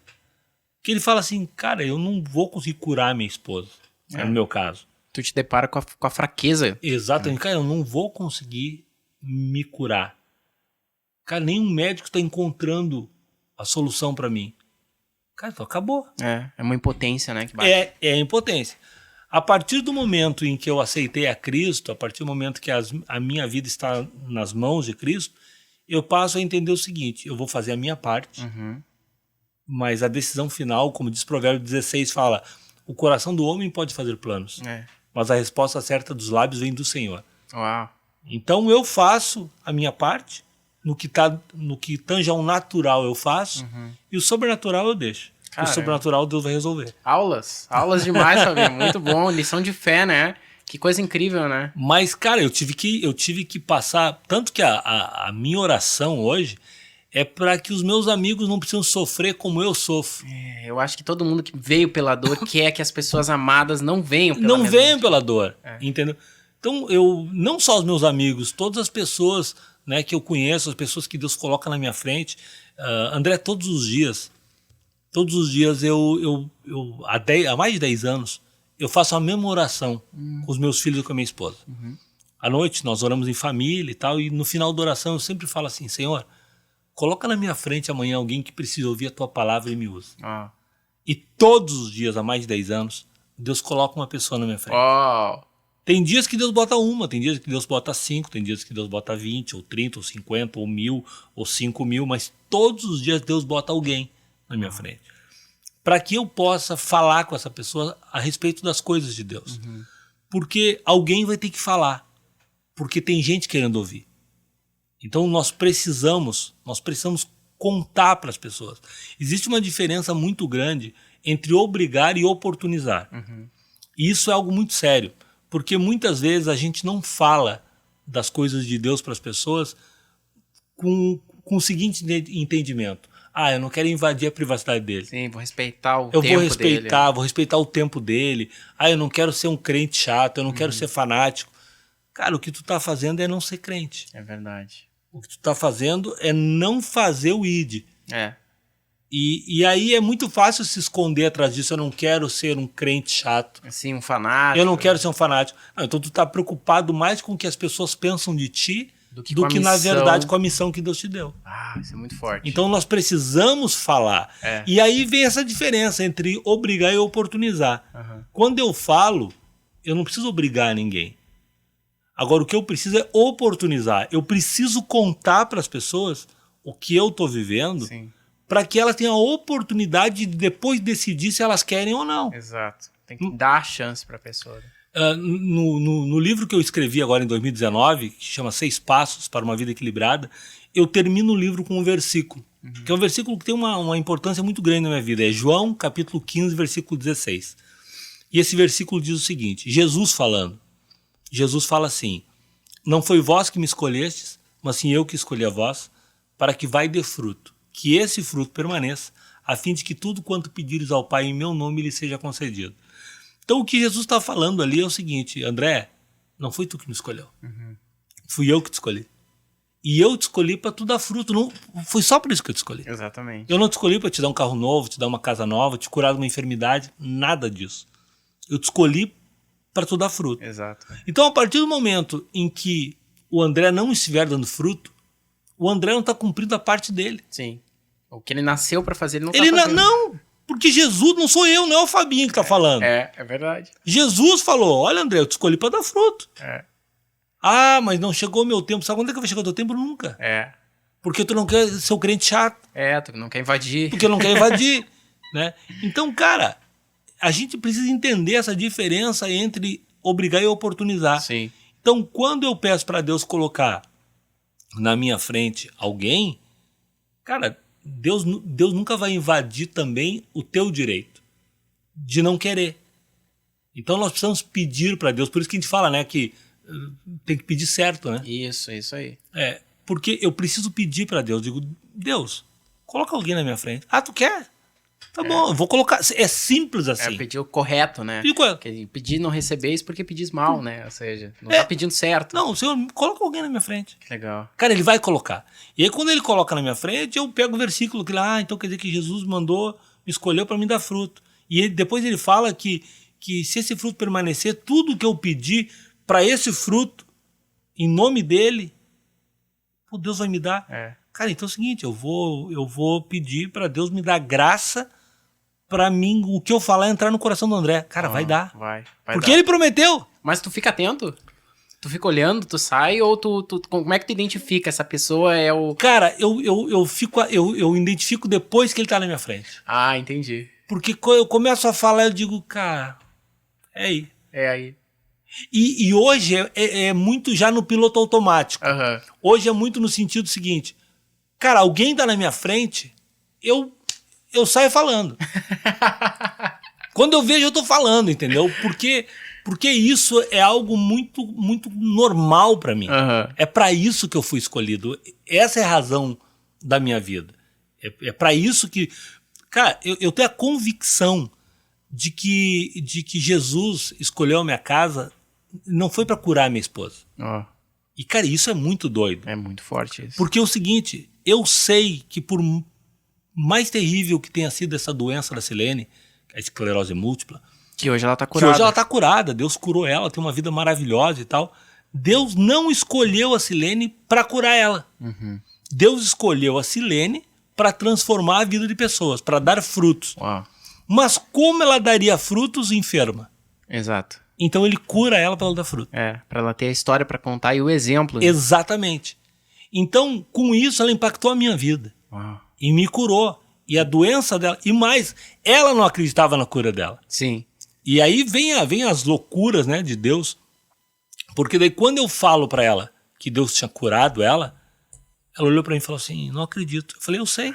Speaker 2: Que ele fala assim, cara, eu não vou conseguir curar minha esposa, no meu caso.
Speaker 1: Tu te depara com a fraqueza.
Speaker 2: Exatamente, cara, eu não vou conseguir me curar. Cara, nenhum médico está encontrando a solução para mim. Cara, então acabou.
Speaker 1: É uma impotência, né? Que bate.
Speaker 2: É a impotência. A partir do momento em que eu aceitei a Cristo, a partir do momento que a minha vida está nas mãos de Cristo, eu passo a entender o seguinte, eu vou fazer a minha parte, mas a decisão final, como diz Provérbio 16, fala, o coração do homem pode fazer planos, mas a resposta certa dos lábios vem do Senhor.
Speaker 1: Uau.
Speaker 2: Então eu faço a minha parte, no que tange ao natural eu faço, e o sobrenatural eu deixo.
Speaker 1: Caramba.
Speaker 2: O sobrenatural Deus vai resolver.
Speaker 1: Aulas demais, Fabinho. Muito bom, lição de fé, né? Que coisa incrível, né?
Speaker 2: Mas, cara, eu tive que passar, tanto que a minha oração hoje é para que os meus amigos não precisam sofrer como eu sofro.
Speaker 1: Eu acho que todo mundo que veio pela dor quer que as pessoas amadas não venham pela
Speaker 2: Não venham pela dor, entendeu? Então, não só os meus amigos, todas as pessoas, né, que eu conheço, as pessoas que Deus coloca na minha frente, André, todos os dias há mais de 10 anos, eu faço a mesma oração com os meus filhos e com a minha esposa. À noite nós oramos em família e tal, e no final da oração eu sempre falo assim, Senhor, coloca na minha frente amanhã alguém que precisa ouvir a tua palavra e me usa. E todos os dias, há mais de 10 anos, Deus coloca uma pessoa na minha frente. Tem dias que Deus bota uma, tem dias que Deus bota 5, tem dias que Deus bota 20, ou 30, ou 50, ou 1.000, ou 5.000, mas todos os dias Deus bota alguém na minha frente, para que eu possa falar com essa pessoa a respeito das coisas de Deus. Porque alguém vai ter que falar, porque tem gente querendo ouvir. Então nós precisamos contar para as pessoas. Existe uma diferença muito grande entre obrigar e oportunizar. E isso é algo muito sério, porque muitas vezes a gente não fala das coisas de Deus para as pessoas com o seguinte entendimento. Eu não quero invadir a privacidade dele.
Speaker 1: Sim, vou respeitar o tempo
Speaker 2: dele. Vou respeitar o tempo dele. Eu não quero ser um crente chato, eu não quero ser fanático. Cara, o que tu tá fazendo é não ser crente.
Speaker 1: É verdade.
Speaker 2: O que tu tá fazendo é não fazer o ID. E aí é muito fácil se esconder atrás disso. Eu não quero ser um crente chato.
Speaker 1: Assim, um fanático.
Speaker 2: Eu não quero ser um fanático. Então tu tá preocupado mais com o que as pessoas pensam de ti do que na verdade, com a missão que Deus te deu.
Speaker 1: Isso é muito forte.
Speaker 2: Então nós precisamos falar. E aí vem essa diferença entre obrigar e oportunizar. Quando eu falo, eu não preciso obrigar ninguém. Agora, o que eu preciso é oportunizar. Eu preciso contar para as pessoas o que eu estou vivendo, para que elas tenham a oportunidade de depois decidir se elas querem ou não.
Speaker 1: Exato. Tem que dar a chance para a pessoa.
Speaker 2: No livro que eu escrevi agora em 2019, que chama 6 Passos para uma Vida Equilibrada, eu termino o livro com um versículo, que é um versículo que tem uma importância muito grande na minha vida. É João, capítulo 15, versículo 16. E esse versículo diz o seguinte, Jesus falando. Jesus fala assim, não foi vós que me escolhestes, mas sim eu que escolhi a vós, para que vai dê fruto, que esse fruto permaneça, a fim de que tudo quanto pedires ao Pai em meu nome lhe seja concedido. Então o que Jesus está falando ali é o seguinte, André, não foi tu que me escolheu, fui eu que te escolhi. E eu te escolhi para tu dar fruto, não foi só por isso que eu te escolhi.
Speaker 1: Exatamente.
Speaker 2: Eu não te escolhi para te dar um carro novo, te dar uma casa nova, te curar de uma enfermidade, nada disso. Eu te escolhi para tu dar fruto.
Speaker 1: Exato.
Speaker 2: Então, a partir do momento em que o André não estiver dando fruto, o André não está cumprindo a parte dele.
Speaker 1: Sim. O que ele nasceu para fazer, ele não
Speaker 2: Ele
Speaker 1: tá fazendo.
Speaker 2: não, porque Jesus não sou eu, não é o Fabinho que está falando.
Speaker 1: É verdade.
Speaker 2: Jesus falou, olha André, eu te escolhi para dar fruto.
Speaker 1: É.
Speaker 2: Ah, mas não chegou o meu tempo. Sabe quando é que vai chegar o teu tempo? Nunca.
Speaker 1: É.
Speaker 2: Porque tu não quer ser o crente chato.
Speaker 1: Tu não quer invadir.
Speaker 2: Porque não quer invadir. Né? Então, cara, a gente precisa entender essa diferença entre obrigar e oportunizar.
Speaker 1: Sim.
Speaker 2: Então, quando eu peço para Deus colocar na minha frente alguém, cara, Deus nunca vai invadir também o teu direito de não querer. Então, nós precisamos pedir para Deus. Por isso que a gente fala, né, que tem que pedir certo, né?
Speaker 1: Isso aí.
Speaker 2: Porque eu preciso pedir para Deus. Digo, Deus, coloca alguém na minha frente. Ah, tu quer? Tá bom, eu vou colocar. É simples assim.
Speaker 1: Pedir o correto, né?
Speaker 2: Pedir correto.
Speaker 1: Porque pedir não recebeis porque pedis mal, né? Ou seja, não tá pedindo certo.
Speaker 2: Não, o Senhor coloca alguém na minha frente.
Speaker 1: Que legal.
Speaker 2: Cara, ele vai colocar. E aí quando ele coloca na minha frente, eu pego o versículo que lá, então quer dizer que Jesus mandou, me escolheu para me dar fruto. E depois ele fala que se esse fruto permanecer, tudo que eu pedi para esse fruto, em nome dele, pô, Deus vai me dar. Cara, então é o seguinte, eu vou pedir para Deus me dar graça para mim, o que eu falar entrar no coração do André. Cara, vai dar.
Speaker 1: Vai
Speaker 2: Porque
Speaker 1: dar.
Speaker 2: ele prometeu.
Speaker 1: Mas tu fica atento? Tu fica olhando, tu sai, ou tu como é que tu identifica essa pessoa é o...
Speaker 2: Cara, eu identifico depois que ele tá na minha frente.
Speaker 1: Ah, entendi.
Speaker 2: Porque quando eu começo a falar, eu digo, cara, é aí.
Speaker 1: É aí.
Speaker 2: E hoje é muito já no piloto automático.
Speaker 1: Aham.
Speaker 2: Hoje é muito no sentido seguinte, cara, alguém tá na minha frente, eu saio falando. Quando eu vejo, eu tô falando, entendeu? Porque isso é algo muito, muito normal pra mim.
Speaker 1: Aham.
Speaker 2: É pra isso que eu fui escolhido. Essa é a razão da minha vida. É pra isso que... Cara, eu tenho a convicção de que Jesus escolheu a minha casa, não foi pra curar a minha esposa.
Speaker 1: Ó,
Speaker 2: E, cara, isso é muito doido.
Speaker 1: é muito forte isso.
Speaker 2: Porque é o seguinte, eu sei que por mais terrível que tenha sido essa doença da Silene, a esclerose múltipla,
Speaker 1: Que hoje ela tá
Speaker 2: que
Speaker 1: curada.
Speaker 2: hoje ela tá curada, Deus curou ela, tem uma vida maravilhosa e tal. Deus não escolheu a Silene para curar ela. Deus escolheu a Silene para transformar a vida de pessoas, para dar frutos.
Speaker 1: Uau.
Speaker 2: Mas como ela daria frutos enferma?
Speaker 1: Exato.
Speaker 2: Então ele cura ela para ela dar fruto.
Speaker 1: Pra ela ter a história pra contar e o exemplo. Né?
Speaker 2: Exatamente. Então, com isso, ela impactou a minha vida.
Speaker 1: Uau.
Speaker 2: E me curou. E a doença dela... E mais, ela não acreditava na cura dela.
Speaker 1: Sim.
Speaker 2: E aí vem as loucuras, né, de Deus. Porque daí quando eu falo pra ela que Deus tinha curado ela, ela olhou pra mim e falou assim, não acredito. Eu falei, eu sei.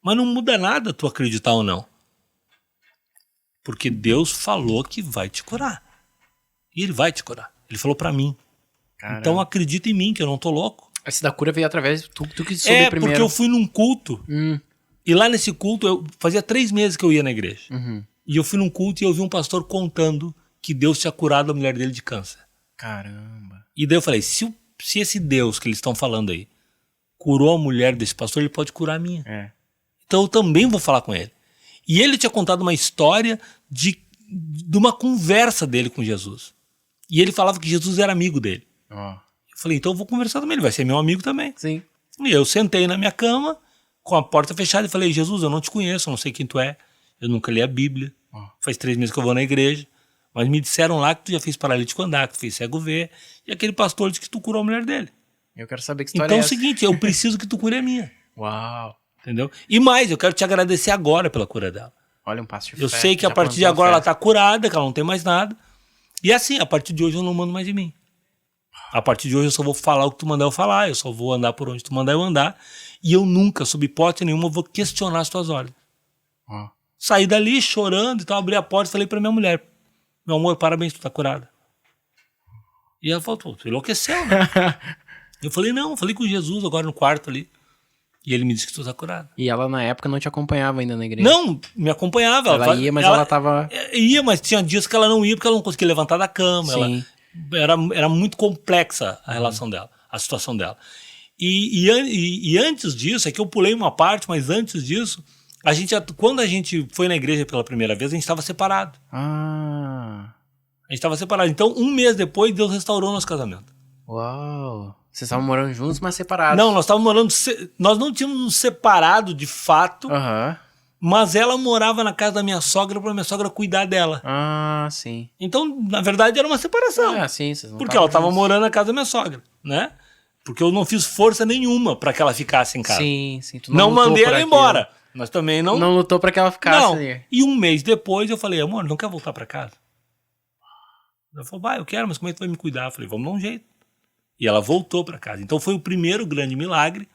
Speaker 2: Mas não muda nada tu acreditar ou não. Porque Deus falou que vai te curar. E ele vai te curar. Ele falou pra mim.
Speaker 1: Caramba.
Speaker 2: Então acredita em mim, que eu não tô louco.
Speaker 1: Esse da cura veio através de tu que soube primeiro.
Speaker 2: Porque eu fui num culto. E lá nesse culto, eu fazia 3 meses que eu ia na igreja. E eu fui num culto e eu vi um pastor contando que Deus tinha curado a mulher dele de câncer.
Speaker 1: Caramba.
Speaker 2: E daí eu falei, se esse Deus que eles estão falando aí curou a mulher desse pastor, ele pode curar a minha. Então eu também vou falar com ele. E ele tinha contado uma história de uma conversa dele com Jesus. E ele falava que Jesus era amigo dele.
Speaker 1: Ó.
Speaker 2: Eu falei, então eu vou conversar também, ele vai ser meu amigo também.
Speaker 1: Sim.
Speaker 2: E eu sentei na minha cama, com a porta fechada, e falei, Jesus, eu não te conheço, eu não sei quem tu é, eu nunca li a Bíblia, faz 3 meses que eu vou na igreja, mas me disseram lá que tu já fez paralítico andar, que tu fez cego ver, e aquele pastor disse que tu curou a mulher dele.
Speaker 1: Eu quero saber que história
Speaker 2: Então
Speaker 1: é
Speaker 2: é o
Speaker 1: essa.
Speaker 2: seguinte, eu preciso que tu cure a minha,
Speaker 1: Uau.
Speaker 2: entendeu? E mais, eu quero te agradecer agora pela cura dela.
Speaker 1: Olha um passo de
Speaker 2: Eu
Speaker 1: fé,
Speaker 2: sei que a
Speaker 1: já
Speaker 2: partir de
Speaker 1: plantou
Speaker 2: agora
Speaker 1: fé.
Speaker 2: ela tá curada, que ela não tem mais nada. E assim, a partir de hoje eu não mando mais de mim. A partir de hoje eu só vou falar o que tu mandar eu falar, eu só vou andar por onde tu mandar eu andar. E eu nunca, sob hipótese nenhuma, vou questionar as tuas ordens.
Speaker 1: Ó.
Speaker 2: Saí dali chorando e tal, abri a porta e falei pra minha mulher, Meu amor, parabéns, tu tá curada. E ela falou, tu enlouqueceu, né? Eu falei, não, falei com Jesus agora no quarto ali. E ele me disse que tu tá curada.
Speaker 1: E ela na época não te acompanhava ainda na igreja?
Speaker 2: Não, me acompanhava.
Speaker 1: Ela ia, mas ela tava...
Speaker 2: Ia, mas tinha dias que ela não ia porque ela não conseguia levantar da cama.
Speaker 1: Sim.
Speaker 2: Era muito complexa a relação dela, a situação dela. E antes disso, é que eu pulei uma parte, mas antes disso, quando a gente foi na igreja pela primeira vez, a gente estava separado.
Speaker 1: Ah.
Speaker 2: A gente estava separado. Então, um mês depois, Deus restaurou nosso casamento.
Speaker 1: Uau. Vocês estavam morando juntos, mas separados.
Speaker 2: Não, nós estávamos morando... Nós não tínhamos nos separado de fato, mas ela morava na casa da minha sogra para minha sogra cuidar dela.
Speaker 1: Ah, sim.
Speaker 2: Então, na verdade, era uma separação.
Speaker 1: Sim, vocês não
Speaker 2: porque ela estava morando na casa da minha sogra, né? Porque eu não fiz força nenhuma para que ela ficasse em casa.
Speaker 1: Sim, sim. Tu
Speaker 2: não mandei ela embora. Mas também não...
Speaker 1: Não lutou para que ela ficasse
Speaker 2: não.
Speaker 1: ali.
Speaker 2: E um mês depois eu falei, amor, não quer voltar para casa? Ela falou, eu quero, mas como é que tu vai me cuidar? Eu falei, vamos dar um jeito. E ela voltou para casa. Então foi o primeiro grande milagre.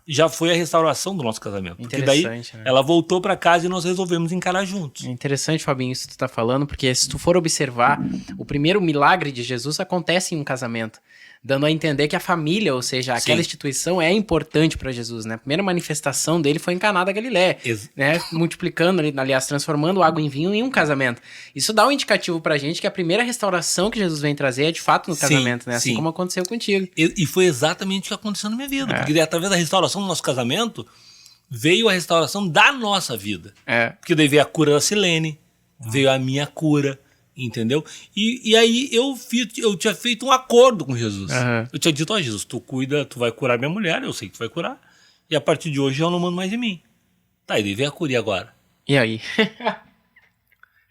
Speaker 2: Já foi a restauração do nosso casamento. Porque daí ela voltou para casa e nós resolvemos encarar juntos.
Speaker 1: É interessante, Fabinho, isso que tu tá falando, porque se tu for observar, o primeiro milagre de Jesus acontece em um casamento, dando a entender que a família, ou seja, aquela instituição é importante para Jesus, né? A primeira manifestação dele foi em Caná da Galileia, né? Multiplicando, aliás, transformando água em vinho em um casamento. Isso dá um indicativo pra gente que a primeira restauração que Jesus vem trazer é de fato no casamento, né? Assim como aconteceu contigo.
Speaker 2: E foi exatamente o que aconteceu na minha vida, porque através da restauração do nosso casamento, veio a restauração da nossa vida. Porque daí veio a cura da Silene, veio a minha cura, entendeu? E aí eu tinha feito um acordo com Jesus. Eu tinha dito, Jesus, tu vai curar minha mulher, eu sei que tu vai curar, e a partir de hoje eu não mando mais em mim. Tá, e daí veio a cura, e agora?
Speaker 1: E aí?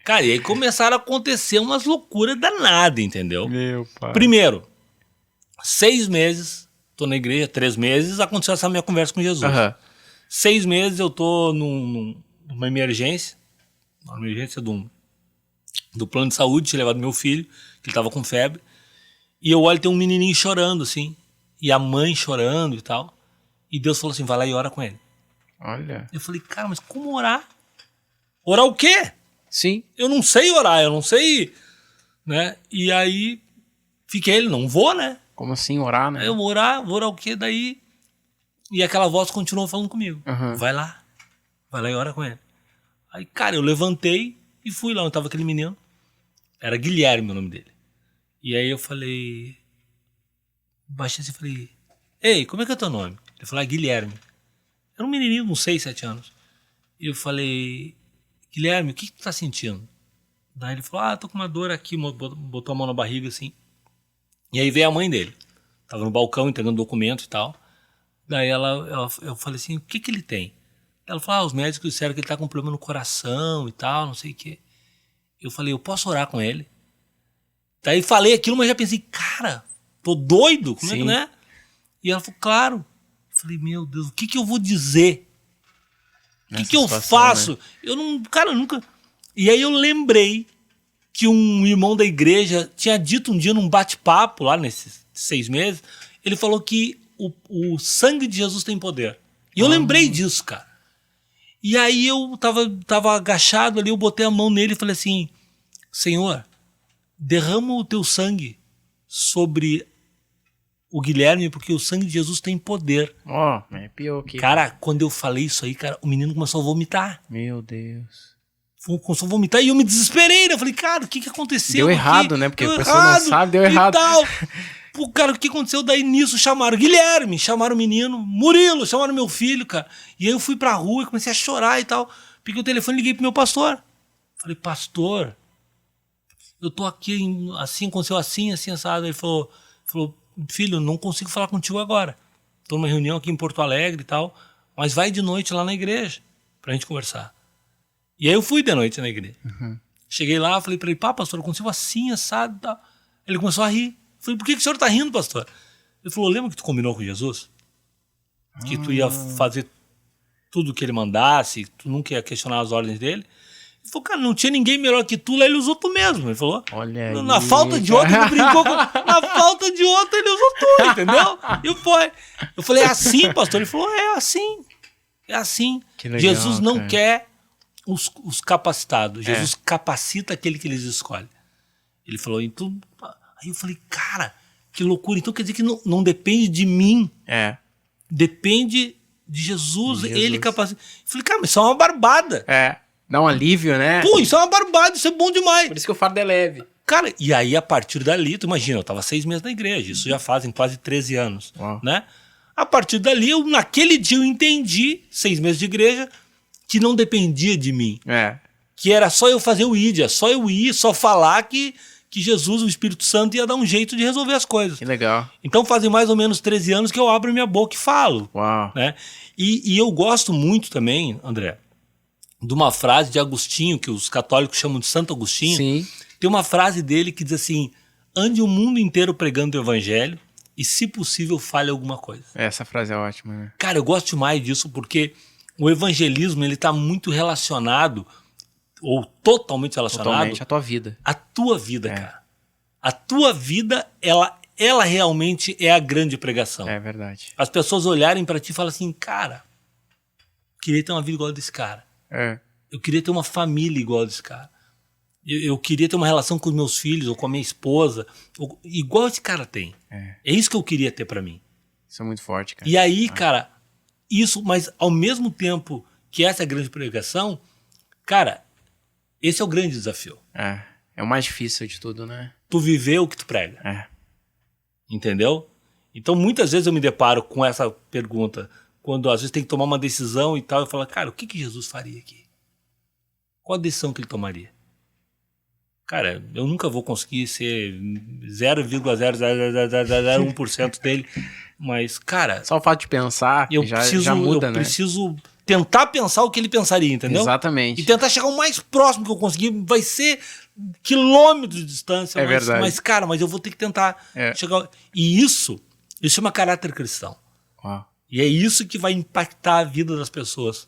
Speaker 2: Cara, e aí começaram a acontecer umas loucuras danadas, entendeu?
Speaker 1: Meu pai.
Speaker 2: Primeiro, 6 meses, tô na igreja, 3 meses, aconteceu essa minha conversa com Jesus. 6 meses eu tô numa emergência, uma emergência do plano de saúde, tinha levado meu filho, que ele tava com febre, e eu olho, tem um menininho chorando, assim, e a mãe chorando e tal, e Deus falou assim, vai lá e ora com ele.
Speaker 1: Olha.
Speaker 2: Eu falei, cara, mas como orar? Orar o quê?
Speaker 1: Sim.
Speaker 2: Eu não sei orar, eu não sei, né? E aí, fiquei ele, não vou, né?
Speaker 1: Como assim orar, né?
Speaker 2: Aí eu vou orar o quê? Daí, e aquela voz continuou falando comigo, vai lá e ora com ele. Aí, cara, eu levantei e fui lá onde tava aquele menino. Era Guilherme o nome dele. E aí eu falei... Baixei assim e falei... Ei, como é que é teu nome? Ele falou, Guilherme. Era um menininho, uns 6, 7 anos. E eu falei... Guilherme, o que tu tá sentindo? Daí ele falou, tô com uma dor aqui. Botou a mão na barriga, assim. E aí veio a mãe dele. Tava no balcão entregando documento e tal. Daí eu falei assim, o que ele tem? Ela falou, os médicos disseram que ele tá com um problema no coração e tal, não sei o quê. Eu falei, eu posso orar com ele? Daí falei aquilo, mas já pensei, cara, tô doido, como é que, né? E ela falou, claro. Eu falei, meu Deus, o que eu vou dizer? O que eu faço? Né? Eu não, cara, nunca... E aí eu lembrei que um irmão da igreja tinha dito um dia num bate-papo, lá nesses 6 meses, ele falou que o sangue de Jesus tem poder. E eu lembrei disso, cara. E aí eu tava agachado ali, eu botei a mão nele e falei assim, Senhor, derrama o teu sangue sobre o Guilherme, porque o sangue de Jesus tem poder.
Speaker 1: É pior que...
Speaker 2: Cara, quando eu falei isso aí, cara, o menino começou a vomitar.
Speaker 1: Meu Deus.
Speaker 2: Começou a vomitar e eu me desesperei, né? Eu falei, cara, o que aconteceu?
Speaker 1: Deu errado, né? Porque a pessoa não sabe, deu errado.
Speaker 2: Pô, cara, o que aconteceu? Daí nisso chamaram Guilherme, chamaram o menino, Murilo, chamaram meu filho, cara. E aí eu fui pra rua e comecei a chorar e tal. Peguei o telefone e liguei pro meu pastor. Falei, pastor, eu tô aqui assim, aconteceu assim, assado. Ele falou, filho, não consigo falar contigo agora. Tô numa reunião aqui em Porto Alegre e tal, mas vai de noite lá na igreja pra gente conversar. E aí eu fui de noite na igreja. Cheguei lá, falei pra ele, pastor, aconteceu assim, assado e tal. Ele começou a rir. Falei, por que o senhor tá rindo, pastor? Ele falou, lembra que tu combinou com Jesus? Que tu ia fazer tudo o que ele mandasse, tu nunca ia questionar as ordens dele? Ele falou, cara, não tinha ninguém melhor que tu, lá ele usou tu mesmo. Ele falou,
Speaker 1: olha
Speaker 2: na
Speaker 1: aí,
Speaker 2: falta de outro, ele brincou com... Na falta de outro, ele usou tu, entendeu? E foi. Eu falei, é assim, pastor? Ele falou, é assim. É assim.
Speaker 1: Legal,
Speaker 2: Jesus não quer os capacitados. Jesus capacita aquele que eles escolhe. Ele falou, então... Aí eu falei, cara, que loucura. Então quer dizer que não depende de mim. Depende de Jesus. Ele capacita. Eu falei, cara, mas isso é uma barbada.
Speaker 1: Dá um alívio, né?
Speaker 2: Pô, isso é uma barbada, isso é bom demais.
Speaker 1: Por isso que o fardo é leve.
Speaker 2: Cara, e aí a partir dali, tu imagina, eu tava 6 meses na igreja, isso já fazem quase 13 anos, né? A partir dali, naquele dia eu entendi, 6 meses de igreja, que não dependia de mim. Que era só eu fazer o ID, só eu ir, só falar que Jesus, o Espírito Santo, ia dar um jeito de resolver as coisas.
Speaker 1: Que legal.
Speaker 2: Então fazem mais ou menos 13 anos que eu abro minha boca e falo. Né? E eu gosto muito também, André, de uma frase de Agostinho, que os católicos chamam de Santo Agostinho.
Speaker 1: Sim.
Speaker 2: Tem uma frase dele que diz assim, ande o mundo inteiro pregando o evangelho e, se possível, fale alguma coisa.
Speaker 1: Essa frase é ótima, né?
Speaker 2: Cara, eu gosto demais disso porque o evangelismo, ele tá muito relacionado, ou totalmente relacionado...
Speaker 1: Totalmente à tua vida.
Speaker 2: À tua vida, cara. A tua vida, ela realmente é a grande pregação.
Speaker 1: É verdade.
Speaker 2: As pessoas olharem pra ti e falam assim, cara, eu queria ter uma vida igual a desse cara. Eu queria ter uma família igual a desse cara. Eu queria ter uma relação com os meus filhos ou com a minha esposa, igual esse cara tem. É isso que eu queria ter pra mim.
Speaker 1: Isso é muito forte, cara.
Speaker 2: E aí, cara, isso, mas ao mesmo tempo que essa é a grande pregação, cara, esse é o grande desafio.
Speaker 1: É o mais difícil de tudo, né?
Speaker 2: Tu viver o que tu prega. Entendeu? Então, muitas vezes eu me deparo com essa pergunta, quando às vezes tem que tomar uma decisão e tal, eu falo, cara, o que Jesus faria aqui? Qual a decisão que ele tomaria? Cara, eu nunca vou conseguir ser 0,0001% dele, mas, cara...
Speaker 1: Só o fato de pensar já muda, né?
Speaker 2: Eu preciso tentar pensar o que ele pensaria, entendeu?
Speaker 1: Exatamente.
Speaker 2: E tentar chegar o mais próximo que eu conseguir. Vai ser quilômetros de distância,
Speaker 1: verdade.
Speaker 2: Mas, cara, mas eu vou ter que tentar chegar... E isso chama caráter cristão. E é isso que vai impactar a vida das pessoas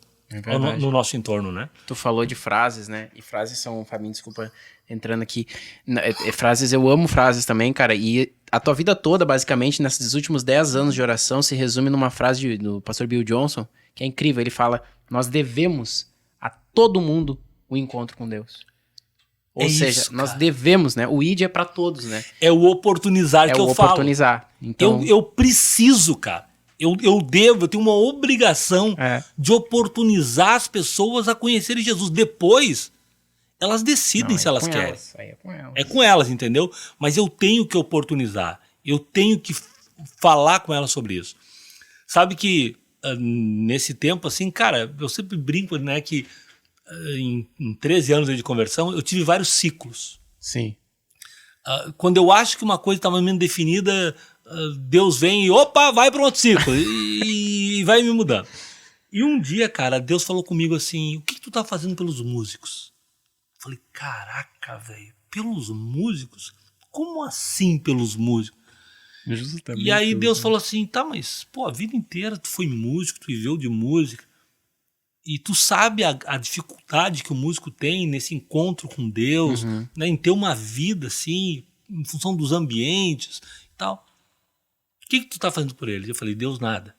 Speaker 2: no nosso entorno, né?
Speaker 1: Tu falou de frases, né? E frases são, Fabinho, desculpa, entrando aqui. Frases, eu amo frases também, cara. E a tua vida toda, basicamente, nesses últimos 10 anos de oração, se resume numa frase do pastor Bill Johnson, que é incrível. Ele fala, nós devemos a todo mundo o encontro com Deus. Ou seja, isso, nós devemos, né? O ID é pra todos, né?
Speaker 2: É o oportunizar que eu falo. É o oportunizar.
Speaker 1: Então...
Speaker 2: Eu preciso, cara. Eu tenho uma obrigação de oportunizar as pessoas a conhecerem Jesus. Depois, elas decidem se elas querem.
Speaker 1: Aí é com elas.
Speaker 2: É com elas, entendeu? Mas eu tenho que oportunizar. Eu tenho que falar com elas sobre isso. Sabe que nesse tempo, assim, cara, eu sempre brinco, né, que em 13 anos de conversão, eu tive vários ciclos.
Speaker 1: Sim.
Speaker 2: Quando eu acho que uma coisa estava meio definida... Deus vem e opa, vai para um outro ciclo e vai me mudando. E um dia, cara, Deus falou comigo assim, o que tu tá fazendo pelos músicos? Eu falei, caraca, velho, pelos músicos? Como assim pelos músicos?
Speaker 1: Justamente.
Speaker 2: E aí Deus falou assim, tá, mas pô, a vida inteira tu foi músico, tu viveu de música e tu sabe a dificuldade que o músico tem nesse encontro com Deus, né, em ter uma vida assim, em função dos ambientes e tal. O que tu tá fazendo por eles? Eu falei, Deus, nada.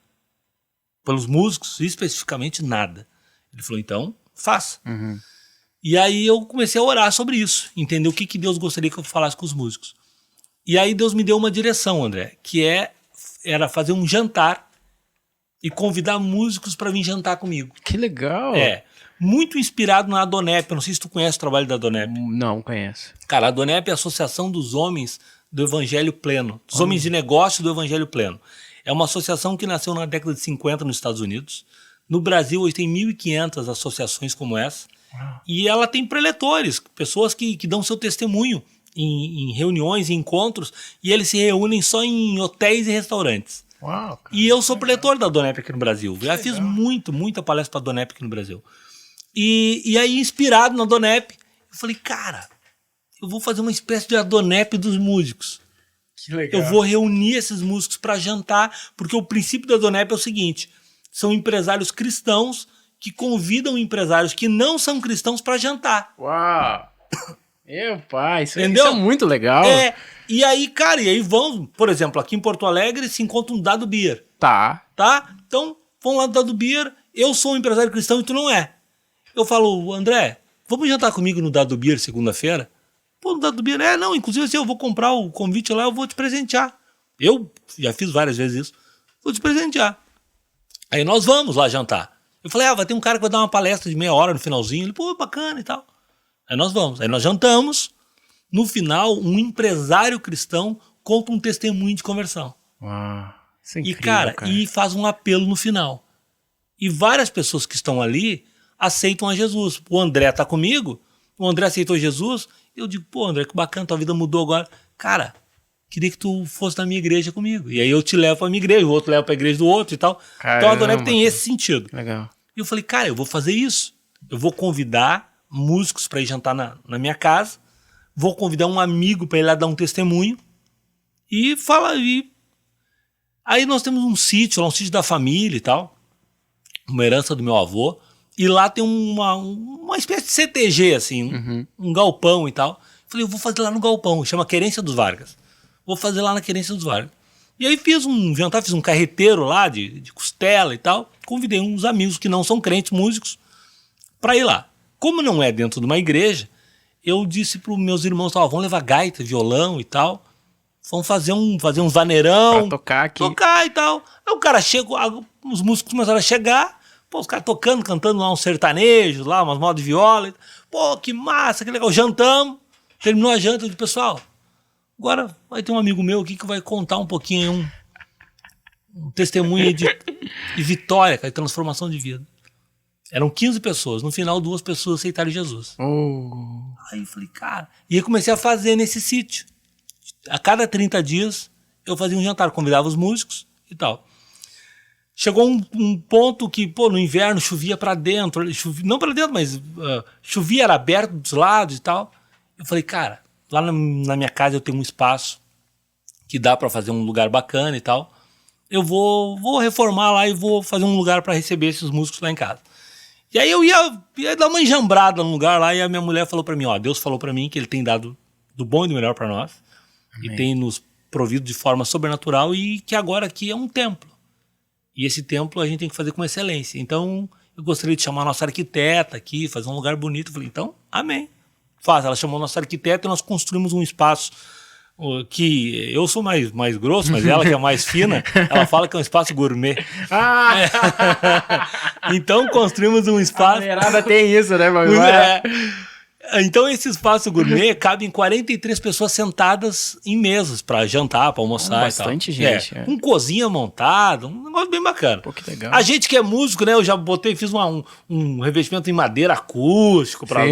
Speaker 2: Pelos músicos, especificamente, nada. Ele falou, então, faça. E aí eu comecei a orar sobre isso, entender o que Deus gostaria que eu falasse com os músicos. E aí Deus me deu uma direção, André, que era fazer um jantar e convidar músicos para vir jantar comigo.
Speaker 1: Que legal!
Speaker 2: Muito inspirado na Adonep. Eu não sei se tu conhece o trabalho da Adonep.
Speaker 1: Não, conheço.
Speaker 2: Cara, a Adonep é a Associação dos Homens do Evangelho Pleno, dos homens de negócio do Evangelho Pleno. É uma associação que nasceu na década de 50 nos Estados Unidos. No Brasil, hoje tem 1.500 associações como essa. E ela tem preletores, pessoas que dão seu testemunho em reuniões, em encontros, e eles se reúnem só em hotéis e restaurantes.
Speaker 1: Uau, cara,
Speaker 2: e eu sou preletor da Adonep aqui no Brasil. Já fiz muita palestra para a Adonep aqui no Brasil. E aí, inspirado na Adonep, eu falei, cara... eu vou fazer uma espécie de Adonep dos músicos.
Speaker 1: Que legal.
Speaker 2: Eu vou reunir esses músicos para jantar, porque o princípio da Adonep é o seguinte, são empresários cristãos que convidam empresários que não são cristãos para jantar.
Speaker 1: Uau! Meu pai, isso é muito legal.
Speaker 2: E aí, cara, vão, por exemplo, aqui em Porto Alegre se encontra um Dado Beer.
Speaker 1: Tá?
Speaker 2: Então, vão lá do Dado Beer, eu sou um empresário cristão e tu não é. Eu falo, André, vamos jantar comigo no Dado Beer segunda-feira? Pô, no Dado do Bia, não, inclusive assim, eu vou comprar o convite lá, eu vou te presentear. Eu já fiz várias vezes isso. Vou te presentear. Aí nós vamos lá jantar. Eu falei, vai ter um cara que vai dar uma palestra de meia hora no finalzinho. Ele, pô, bacana e tal. Aí nós vamos. Aí nós jantamos. No final, um empresário cristão conta um testemunho de conversão.
Speaker 1: Uau, isso é incrível,
Speaker 2: e, cara, e faz um apelo no final. E várias pessoas que estão ali aceitam a Jesus. O André tá comigo, o André aceitou Jesus. Eu digo, pô, André, que bacana, tua vida mudou agora. Cara, queria que tu fosse na minha igreja comigo. E aí eu te levo pra minha igreja, o outro leva pra igreja do outro e tal.
Speaker 1: Caramba,
Speaker 2: então a Adonep tem esse sentido.
Speaker 1: Legal.
Speaker 2: E eu falei, cara, eu vou fazer isso. Eu vou convidar músicos para ir jantar na minha casa. Vou convidar um amigo para ir lá dar um testemunho. E fala aí. Aí nós temos um sítio, lá um sítio da família e tal. Uma herança do meu avô. E lá tem uma espécie de CTG, assim, um galpão e tal. Falei, eu vou fazer lá no galpão, chama Querência dos Vargas. Vou fazer lá na Querência dos Vargas. E aí fiz um jantar, fiz um carreteiro lá de costela e tal. Convidei uns amigos que não são crentes, músicos, para ir lá. Como não é dentro de uma igreja, eu disse para os meus irmãos, vamos levar gaita, violão e tal. Vamos fazer um vaneirão.
Speaker 1: Pra tocar aqui.
Speaker 2: Tocar e tal. Aí o cara chegou, os músicos começaram a chegar. Pô, os caras tocando, cantando lá uns sertanejos, lá, umas modas de viola. Pô, que massa, que legal. Jantamos. Terminou a janta, eu disse, pessoal, agora vai ter um amigo meu aqui que vai contar um pouquinho aí, um testemunho de vitória, cara, de transformação de vida. Eram 15 pessoas. No final, 2 pessoas aceitaram Jesus. Aí eu falei, cara... E aí comecei a fazer nesse sítio. A cada 30 dias, eu fazia um jantar. Convidava os músicos e tal. Chegou um ponto que, pô, no inverno chovia pra dentro. Não pra dentro, mas chovia, era aberto dos lados e tal. Eu falei, cara, lá na minha casa eu tenho um espaço que dá pra fazer um lugar bacana e tal. Eu vou reformar lá e vou fazer um lugar pra receber esses músicos lá em casa. E aí eu ia dar uma enjambrada no lugar lá e a minha mulher falou pra mim, Deus falou pra mim que ele tem dado do bom e do melhor pra nós. Amém. E tem nos provido de forma sobrenatural e que agora aqui é um templo. E esse templo a gente tem que fazer com excelência. Então eu gostaria de chamar a nossa arquiteta aqui, fazer um lugar bonito. Eu falei, então, amém. Faz. Ela chamou a nossa arquiteta e nós construímos um espaço que eu sou mais grosso, mas ela que é mais fina, ela fala que é um espaço gourmet. Então construímos um espaço... A
Speaker 1: mulherada tem isso, né? Mas
Speaker 2: Então esse espaço gourmet cabe em 43 pessoas sentadas em mesas para jantar, para almoçar.
Speaker 1: Bastante gente.
Speaker 2: Com cozinha montada, um negócio bem bacana.
Speaker 1: Pô, que legal.
Speaker 2: A gente que é músico, né? Eu já fiz um revestimento em madeira acústico para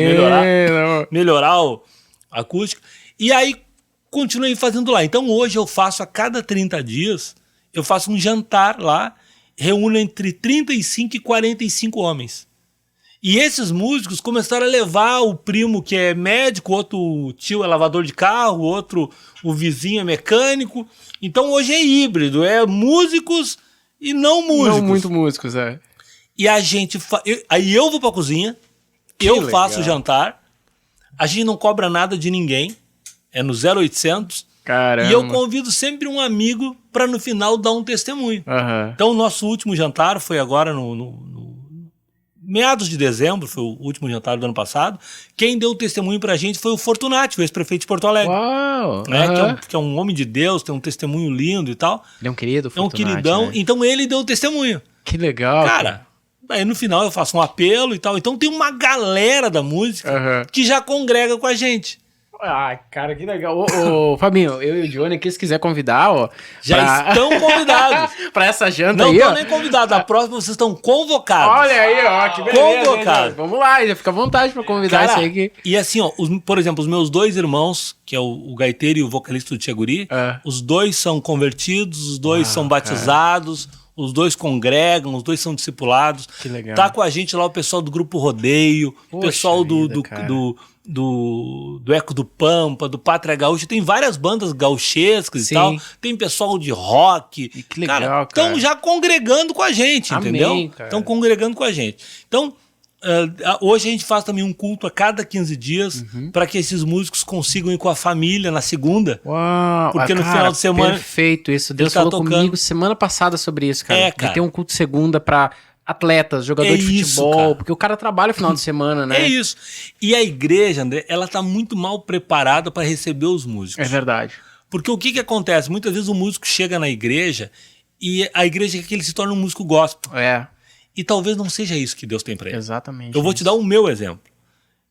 Speaker 2: melhorar o acústico. E aí continuei fazendo lá. Então hoje eu faço a cada 30 dias, eu faço um jantar lá, reúno entre 35 e 45 homens. E esses músicos começaram a levar o primo que é médico, outro tio é lavador de carro, outro o vizinho é mecânico. Então hoje é híbrido, é músicos e não músicos.
Speaker 1: Não muito músicos,
Speaker 2: E a gente... Aí eu vou pra cozinha, eu faço o jantar, a gente não cobra nada de ninguém, é no 0800.
Speaker 1: Caramba.
Speaker 2: E eu convido sempre um amigo para no final dar um testemunho. Então o nosso último jantar foi agora no meados de dezembro, foi o último jantar do ano passado. Quem deu o testemunho pra gente foi o Fortunati, o ex-prefeito de Porto Alegre.
Speaker 1: Uau!
Speaker 2: Que é um homem de Deus, tem um testemunho lindo e tal.
Speaker 1: Ele é um querido, Fortunati,
Speaker 2: é um queridão.
Speaker 1: Né?
Speaker 2: Então ele deu o testemunho.
Speaker 1: Que legal.
Speaker 2: Cara, aí no final eu faço um apelo e tal. Então tem uma galera da música que já congrega com a gente.
Speaker 1: Ah, cara, que legal. Ô, Fabinho, eu e o Johnny aqui, se quiser convidar,
Speaker 2: já estão convidados.
Speaker 1: Pra essa janta
Speaker 2: não
Speaker 1: aí,
Speaker 2: estão nem convidados. A próxima vocês estão convocados.
Speaker 1: Olha aí, que beleza.
Speaker 2: Convocados.
Speaker 1: Vamos lá, já fica à vontade pra convidar isso aí. Que...
Speaker 2: E assim, por exemplo, os meus 2 irmãos, que é o gaiteiro e o vocalista do Tcheguri, os 2 são convertidos, os 2 são batizados, cara. Os 2 congregam, os 2 são discipulados.
Speaker 1: Que legal.
Speaker 2: Tá com a gente lá o pessoal do Grupo Rodeio, o pessoal do Eco do Pampa, do Pátria Gaúcha, tem várias bandas gauchescas e tal, tem pessoal de rock.
Speaker 1: E que legal, cara.
Speaker 2: Estão já congregando com a gente, entendeu? Estão congregando com a gente. Então, hoje a gente faz também um culto a cada 15 dias para que esses músicos consigam ir com a família na segunda.
Speaker 1: Uau,
Speaker 2: porque no final de semana...
Speaker 1: Perfeito isso. Deus falou comigo semana passada sobre isso, cara. De ter um culto segunda para atletas, jogador de futebol,
Speaker 2: cara.
Speaker 1: porque o cara trabalha no final de semana, né?
Speaker 2: É isso. E a igreja, André, ela tá muito mal preparada para receber os músicos.
Speaker 1: É verdade.
Speaker 2: Porque o que acontece? Muitas vezes o músico chega na igreja e a igreja quer que ele se torne um músico gospel.
Speaker 1: É.
Speaker 2: E talvez não seja isso que Deus tem para ele.
Speaker 1: Exatamente.
Speaker 2: Eu vou te dar o meu exemplo.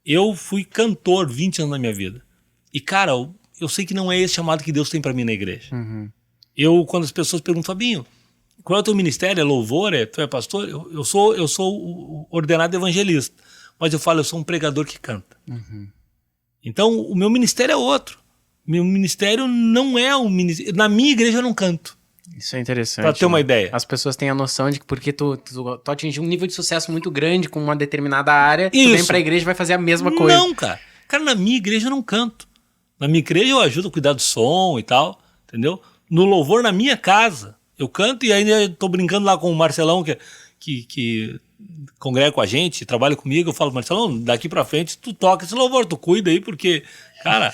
Speaker 2: Eu fui cantor 20 anos na minha vida. E, cara, eu sei que não é esse chamado que Deus tem para mim na igreja. Quando as pessoas perguntam, Fabinho, qual é o teu ministério? É louvor? Tu é pastor? Eu sou o ordenado evangelista. Mas eu falo, eu sou um pregador que canta. Então, o meu ministério é outro. Meu ministério não é um ministério. Na minha igreja eu não canto.
Speaker 1: Isso é interessante.
Speaker 2: Pra ter uma ideia.
Speaker 1: As pessoas têm a noção de que porque tu atingir um nível de sucesso muito grande com uma determinada área, tu vem pra igreja e vai fazer a mesma coisa.
Speaker 2: Não, cara. Cara, na minha igreja eu não canto. Na minha igreja eu ajudo a cuidar do som e tal, entendeu? No louvor, na minha casa, eu canto e ainda tô brincando lá com o Marcelão, que congrega com a gente, trabalha comigo. Eu falo, Marcelão, daqui pra frente tu toca esse louvor, tu cuida aí, porque, cara,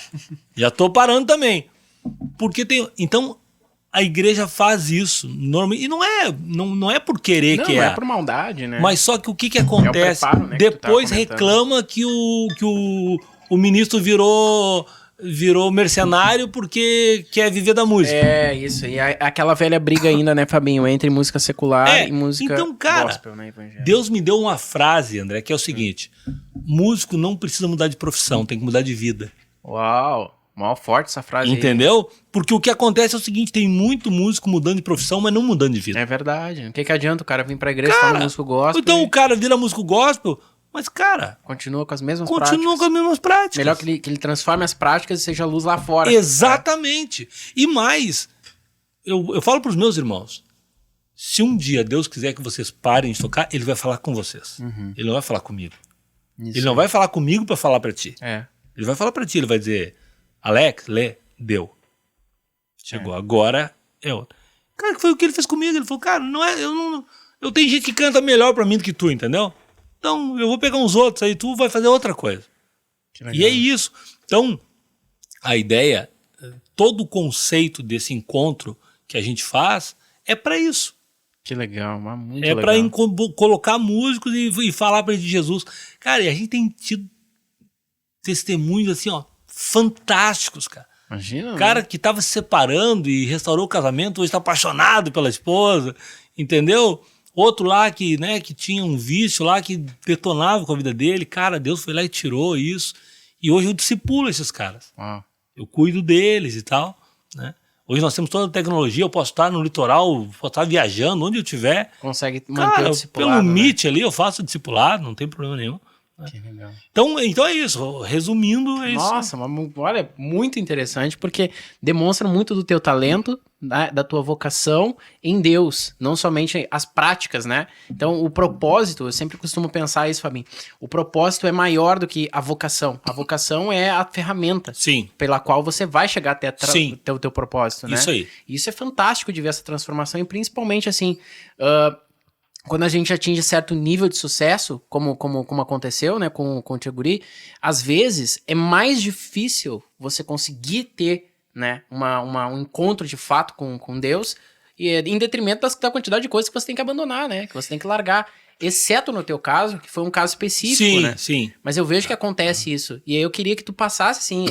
Speaker 2: já tô parando também. Porque tem... Então, a igreja faz isso. E não é por querer que
Speaker 1: Não é por maldade, né?
Speaker 2: Mas só que o que acontece?
Speaker 1: É o preparo, né,
Speaker 2: depois
Speaker 1: que tu tá
Speaker 2: reclama que o ministro virou mercenário porque quer viver da música.
Speaker 1: É, isso. E aquela velha briga ainda, né, Fabinho? Entre música secular e música
Speaker 2: então, cara,
Speaker 1: gospel, né, evangélica.
Speaker 2: Deus me deu uma frase, André, que é o seguinte: músico não precisa mudar de profissão, tem que mudar de vida.
Speaker 1: Uau! Mó forte essa frase.
Speaker 2: Entendeu? Aí. Porque o que acontece é o seguinte: tem muito músico mudando de profissão, mas não mudando de vida.
Speaker 1: É verdade. O que adianta o cara vir pra igreja e falar músico gospel?
Speaker 2: Então o cara vira músico gospel, mas, cara...
Speaker 1: Continua com as mesmas
Speaker 2: práticas.
Speaker 1: Melhor que ele transforme as práticas e seja luz lá fora.
Speaker 2: Exatamente. E mais, eu falo pros meus irmãos, se um dia Deus quiser que vocês parem de tocar, Ele vai falar com vocês. Ele não vai falar comigo. Isso. Ele não vai falar comigo pra falar pra ti. Ele vai falar pra ti, ele vai dizer... Alex, deu. Chegou, agora é outro. Cara, que foi o que ele fez comigo. Ele falou, cara, eu tenho gente que canta melhor pra mim do que tu, entendeu? Então, eu vou pegar uns outros aí, tu vai fazer outra coisa. E é isso. Então, a ideia, todo o conceito desse encontro que a gente faz é pra isso.
Speaker 1: Que legal, muito
Speaker 2: legal. É pra colocar músicos e falar pra eles de Jesus. Cara, e a gente tem tido testemunhos assim, ó, fantásticos, cara.
Speaker 1: Imagina.
Speaker 2: Cara que tava se separando e restaurou o casamento, hoje tá apaixonado pela esposa, entendeu? Outro lá que tinha um vício lá que detonava com a vida dele. Cara, Deus foi lá e tirou isso. E hoje eu discipulo esses caras.
Speaker 1: Uau.
Speaker 2: Eu cuido deles e tal, né? Hoje nós temos toda a tecnologia, eu posso estar no litoral, posso estar viajando, onde eu estiver.
Speaker 1: Consegue manter o discipulado.
Speaker 2: Pelo Meet ali eu faço discipulado, não tem problema nenhum.
Speaker 1: Que legal.
Speaker 2: Então é isso, resumindo é isso.
Speaker 1: Nossa, olha, muito interessante, porque demonstra muito do teu talento, da tua vocação em Deus, não somente as práticas, né? Então o propósito, eu sempre costumo pensar isso, Fabinho, o propósito é maior do que a vocação. A vocação é a ferramenta pela qual você vai chegar até o teu propósito, né?
Speaker 2: Isso aí.
Speaker 1: Isso é fantástico de ver essa transformação e principalmente assim... quando a gente atinge certo nível de sucesso, como aconteceu, né, com o Tia Guri, às vezes é mais difícil você conseguir ter, né, um encontro de fato com Deus, e em detrimento da quantidade de coisas que você tem que abandonar, né, que você tem que largar. Exceto no teu caso, que foi um caso específico, né?
Speaker 2: Sim.
Speaker 1: Mas eu vejo que acontece isso. E aí eu queria que tu passasse, assim,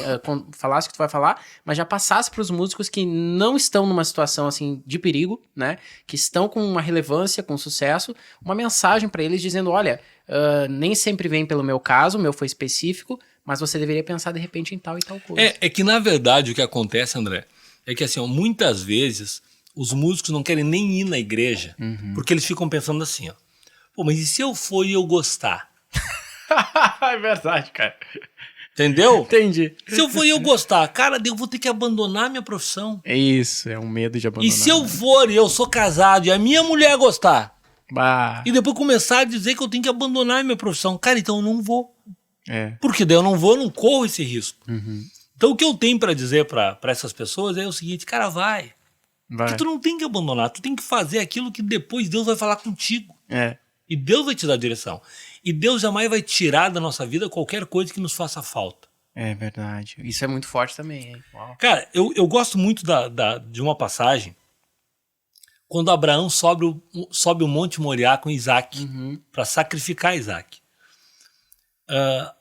Speaker 1: falasse o que tu vai falar, mas já passasse para os músicos que não estão numa situação, assim, de perigo, né? Que estão com uma relevância, com sucesso, uma mensagem para eles dizendo, olha, nem sempre vem pelo meu caso, o meu foi específico, mas você deveria pensar, de repente, em tal e tal coisa.
Speaker 2: É que, na verdade, o que acontece, André, é que, assim, ó, muitas vezes, os músicos não querem nem ir na igreja, porque eles ficam pensando assim, ó, pô, mas e se eu for e eu gostar?
Speaker 1: É verdade, cara.
Speaker 2: Entendeu?
Speaker 1: Entendi.
Speaker 2: Se eu for e eu gostar, cara, eu vou ter que abandonar minha profissão.
Speaker 1: É isso, é um medo de abandonar.
Speaker 2: E se eu for e eu sou casado e a minha mulher gostar?
Speaker 1: Bah.
Speaker 2: E depois começar a dizer que eu tenho que abandonar minha profissão. Cara, então eu não vou.
Speaker 1: É.
Speaker 2: Porque daí eu não corro esse risco. Então o que eu tenho pra dizer pra essas pessoas é o seguinte, cara, vai. Porque tu não tem que abandonar, tu tem que fazer aquilo que depois Deus vai falar contigo.
Speaker 1: É.
Speaker 2: E Deus vai te dar a direção. E Deus jamais vai tirar da nossa vida qualquer coisa que nos faça falta.
Speaker 1: É verdade. Isso é muito forte também, hein? Uau.
Speaker 2: Cara, eu gosto muito de uma passagem quando Abraão sobe o Monte Moriá com Isaac, para sacrificar Isaac.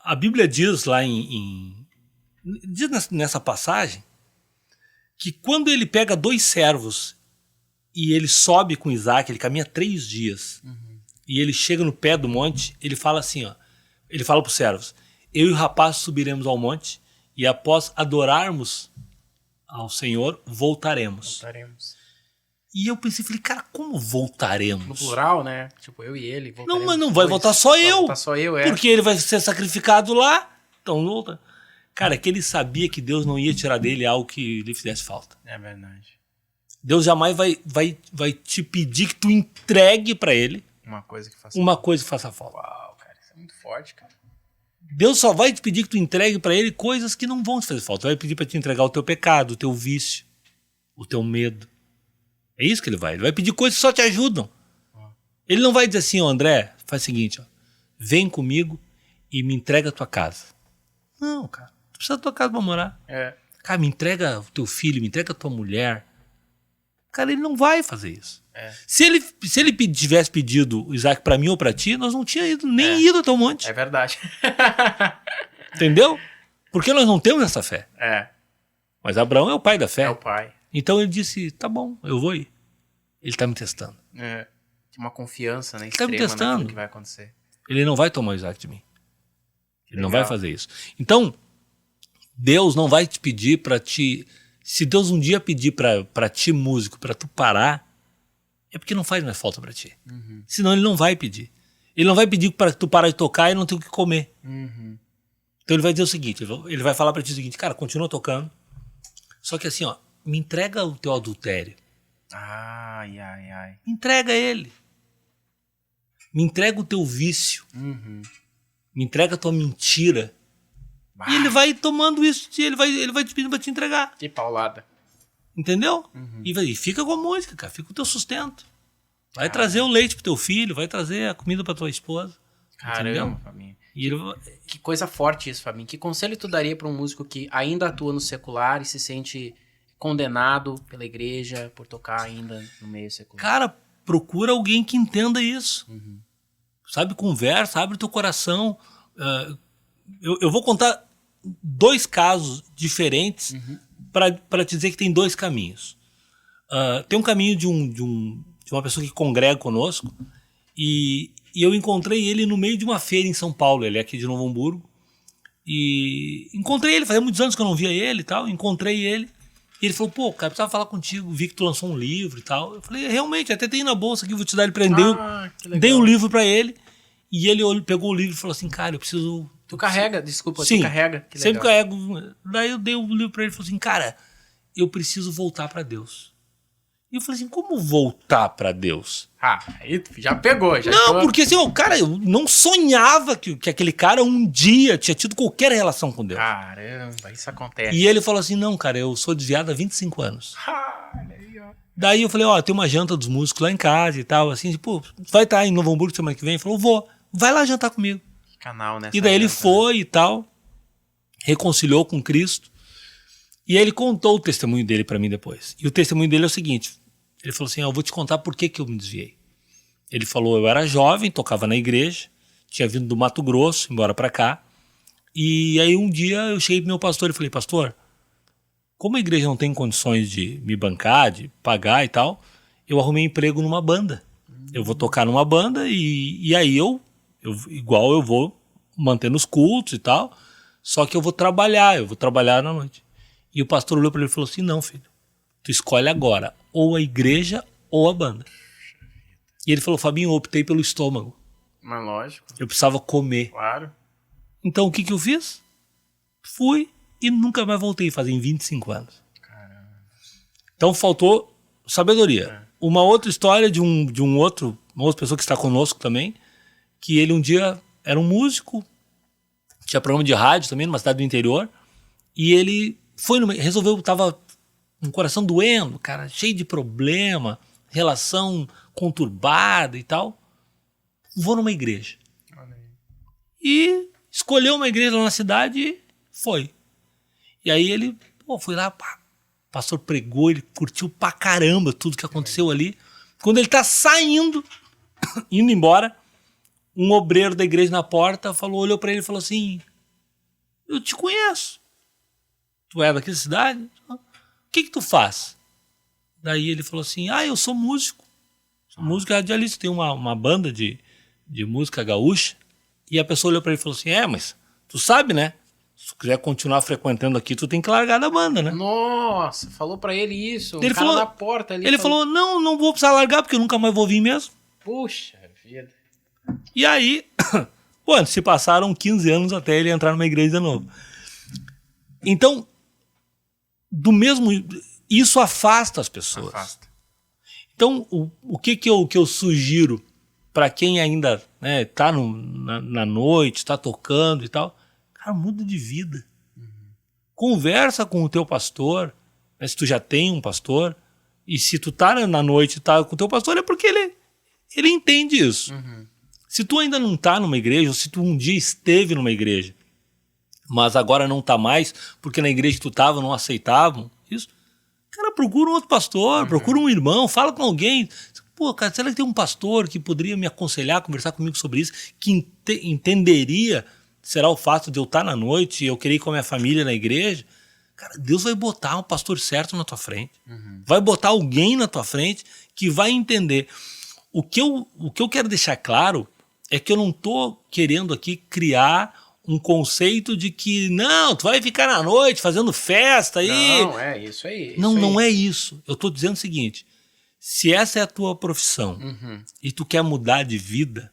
Speaker 2: A Bíblia diz lá diz nessa passagem que quando ele pega 2 servos e ele sobe com Isaac, ele caminha 3 dias, e ele chega no pé do monte, ele fala assim, ó, ele fala para os servos, eu e o rapaz subiremos ao monte e após adorarmos ao Senhor, voltaremos. E eu pensei, falei, cara, como voltaremos?
Speaker 1: No plural, né? Tipo, eu e ele voltaremos.
Speaker 2: Não, mas não vai voltar só eu.
Speaker 1: Vai voltar só eu,
Speaker 2: Porque ele vai ser sacrificado lá. Então, volta. Cara, que ele sabia que Deus não ia tirar dele algo que lhe fizesse falta.
Speaker 1: É verdade.
Speaker 2: Deus jamais vai te pedir que tu entregue pra ele
Speaker 1: uma coisa que
Speaker 2: faça falta.
Speaker 1: Uau, cara, isso é muito forte, cara.
Speaker 2: Deus só vai te pedir que tu entregue pra ele coisas que não vão te fazer falta. Vai pedir pra te entregar o teu pecado, o teu vício, o teu medo. É isso que ele vai. Ele vai pedir coisas que só te ajudam. Ele não vai dizer assim, ó, André, faz o seguinte, ó, vem comigo e me entrega a tua casa. Não, cara, tu precisa da tua casa pra morar. Cara, me entrega o teu filho, me entrega a tua mulher. Cara, ele não vai fazer isso. Se ele tivesse pedido o Isaac pra mim ou pra ti, nós não tínhamos nem ido até o monte.
Speaker 1: É verdade.
Speaker 2: Entendeu? Porque nós não temos essa fé. Mas Abraão é o pai da fé.
Speaker 1: É o pai.
Speaker 2: Então ele disse, tá bom, eu vou ir. Ele tá me testando.
Speaker 1: Tem uma confiança, né,
Speaker 2: ele tá me testando.
Speaker 1: naquilo que vai acontecer.
Speaker 2: Ele não vai tomar o Isaac de mim. Ele não vai fazer isso. Então, Deus não vai te pedir pra ti... Se Deus um dia pedir pra ti, músico, pra tu parar, é porque não faz mais falta pra ti. Senão ele não vai pedir. Ele não vai pedir pra tu parar de tocar e não ter o que comer. Então ele vai dizer o seguinte, ele vai falar pra ti o seguinte, cara, continua tocando, só que assim, ó, me entrega o teu adultério.
Speaker 1: Ai.
Speaker 2: Me entrega ele. Me entrega o teu vício. Me entrega a tua mentira. E ele vai tomando isso, ele vai te pedindo pra te entregar.
Speaker 1: Que paulada.
Speaker 2: Entendeu? E fica com a música, cara. Fica com o teu sustento. Vai trazer o leite pro teu filho, vai trazer a comida pra tua esposa.
Speaker 1: Caramba, Fabinho. Que coisa forte isso, Fabinho. Que conselho tu daria pra um músico que ainda atua no secular e se sente condenado pela igreja por tocar ainda no meio secular?
Speaker 2: Cara, procura alguém que entenda isso. Sabe, conversa, abre teu coração. Eu vou contar 2 casos diferentes para te dizer que tem 2 caminhos. Tem um caminho de uma pessoa que congrega conosco e eu encontrei ele no meio de uma feira em São Paulo, ele é aqui de Novo Hamburgo, e encontrei ele, fazia muitos anos que eu não via ele e tal, encontrei ele, e ele falou, pô, cara, precisava falar contigo, vi que tu lançou um livro e tal. Eu falei, realmente, até tem na bolsa aqui, vou te dar ele pra ele. Dei um livro pra ele, e ele pegou o livro e falou assim, cara, eu preciso...
Speaker 1: Tu carrega, desculpa,
Speaker 2: Sim,
Speaker 1: tu carrega. Que
Speaker 2: sempre carrego. Daí eu dei o livro pra ele e falei assim, cara, eu preciso voltar pra Deus. E eu falei assim, como voltar pra Deus?
Speaker 1: Aí tu já pegou, já.
Speaker 2: Não, porque assim, cara, eu não sonhava que aquele cara um dia tinha tido qualquer relação com Deus.
Speaker 1: Caramba, isso acontece.
Speaker 2: E ele falou assim, não, cara, eu sou desviado há 25 anos.
Speaker 1: Olha aí, ó.
Speaker 2: Daí eu falei, tem uma janta dos músicos lá em casa e tal, assim, tipo, vai estar em Novo Hamburgo semana que vem? Ele falou, vou, vai lá jantar comigo.
Speaker 1: Canal, né?
Speaker 2: E daí ele foi e tal, reconciliou com Cristo, e aí ele contou o testemunho dele pra mim depois. E o testemunho dele é o seguinte, ele falou assim, eu vou te contar por que eu me desviei. Ele falou, eu era jovem, tocava na igreja, tinha vindo do Mato Grosso, embora pra cá, e aí um dia eu cheguei pro meu pastor e falei, pastor, como a igreja não tem condições de me bancar, de pagar e tal, eu arrumei emprego numa banda. Eu vou tocar numa banda e aí eu vou mantendo os cultos e tal, só que eu vou trabalhar na noite. E o pastor olhou para ele e falou assim, não, filho, tu escolhe agora, ou a igreja ou a banda. E ele falou, Fabinho, eu optei pelo estômago.
Speaker 1: Mas lógico.
Speaker 2: Eu precisava comer.
Speaker 1: Claro.
Speaker 2: Então o que eu fiz? Fui e nunca mais voltei, fazem 25 anos.
Speaker 1: Caramba.
Speaker 2: Então faltou sabedoria. Uma outra história de uma outra pessoa que está conosco também, que ele um dia era um músico, tinha programa de rádio também, numa cidade do interior, e ele resolveu, tava com o coração doendo, cara, cheio de problema, relação conturbada e tal. Vou numa igreja.
Speaker 1: Olha aí.
Speaker 2: E escolheu uma igreja lá na cidade e foi. E aí ele, foi lá, o pastor pregou, ele curtiu pra caramba tudo que aconteceu ali. Quando ele tá saindo, indo embora, um obreiro da igreja na porta olhou para ele e falou assim: eu te conheço. Tu é daqui da cidade? O que tu faz? Daí ele falou assim: eu sou músico. Sou músico radialista, tem uma banda de música gaúcha. E a pessoa olhou para ele e falou assim: mas tu sabe, né? Se tu quiser continuar frequentando aqui, tu tem que largar da banda, né?
Speaker 1: Nossa, falou pra ele isso.
Speaker 2: Ele falou
Speaker 1: na porta ali.
Speaker 2: Ele falou: não vou precisar largar, porque eu nunca mais vou vir mesmo.
Speaker 1: Puxa vida.
Speaker 2: E aí, se passaram 15 anos até ele entrar numa igreja de novo. Então, isso afasta as pessoas.
Speaker 1: Afasta.
Speaker 2: Então, o que eu sugiro para quem ainda tá na noite, tá tocando e tal, cara, muda de vida. Conversa com o teu pastor, né, se tu já tem um pastor, e se tu tá na noite e tá com o teu pastor, é porque ele entende isso. Se tu ainda não tá numa igreja, ou se tu um dia esteve numa igreja, mas agora não tá mais, porque na igreja que tu tava não aceitavam isso, cara, procura um outro pastor, procura um irmão, fala com alguém. Pô, cara, será que tem um pastor que poderia me aconselhar, conversar comigo sobre isso, que entenderia, será o fato de eu estar na noite e eu querer ir com a minha família na igreja? Cara, Deus vai botar um pastor certo na tua frente. Vai botar alguém na tua frente que vai entender. O que eu quero deixar claro é que eu não tô querendo aqui criar um conceito de que, não, tu vai ficar na noite fazendo festa aí.
Speaker 1: Não, é isso aí.
Speaker 2: Não é isso. Eu tô dizendo o seguinte: se essa é a tua profissão e tu quer mudar de vida,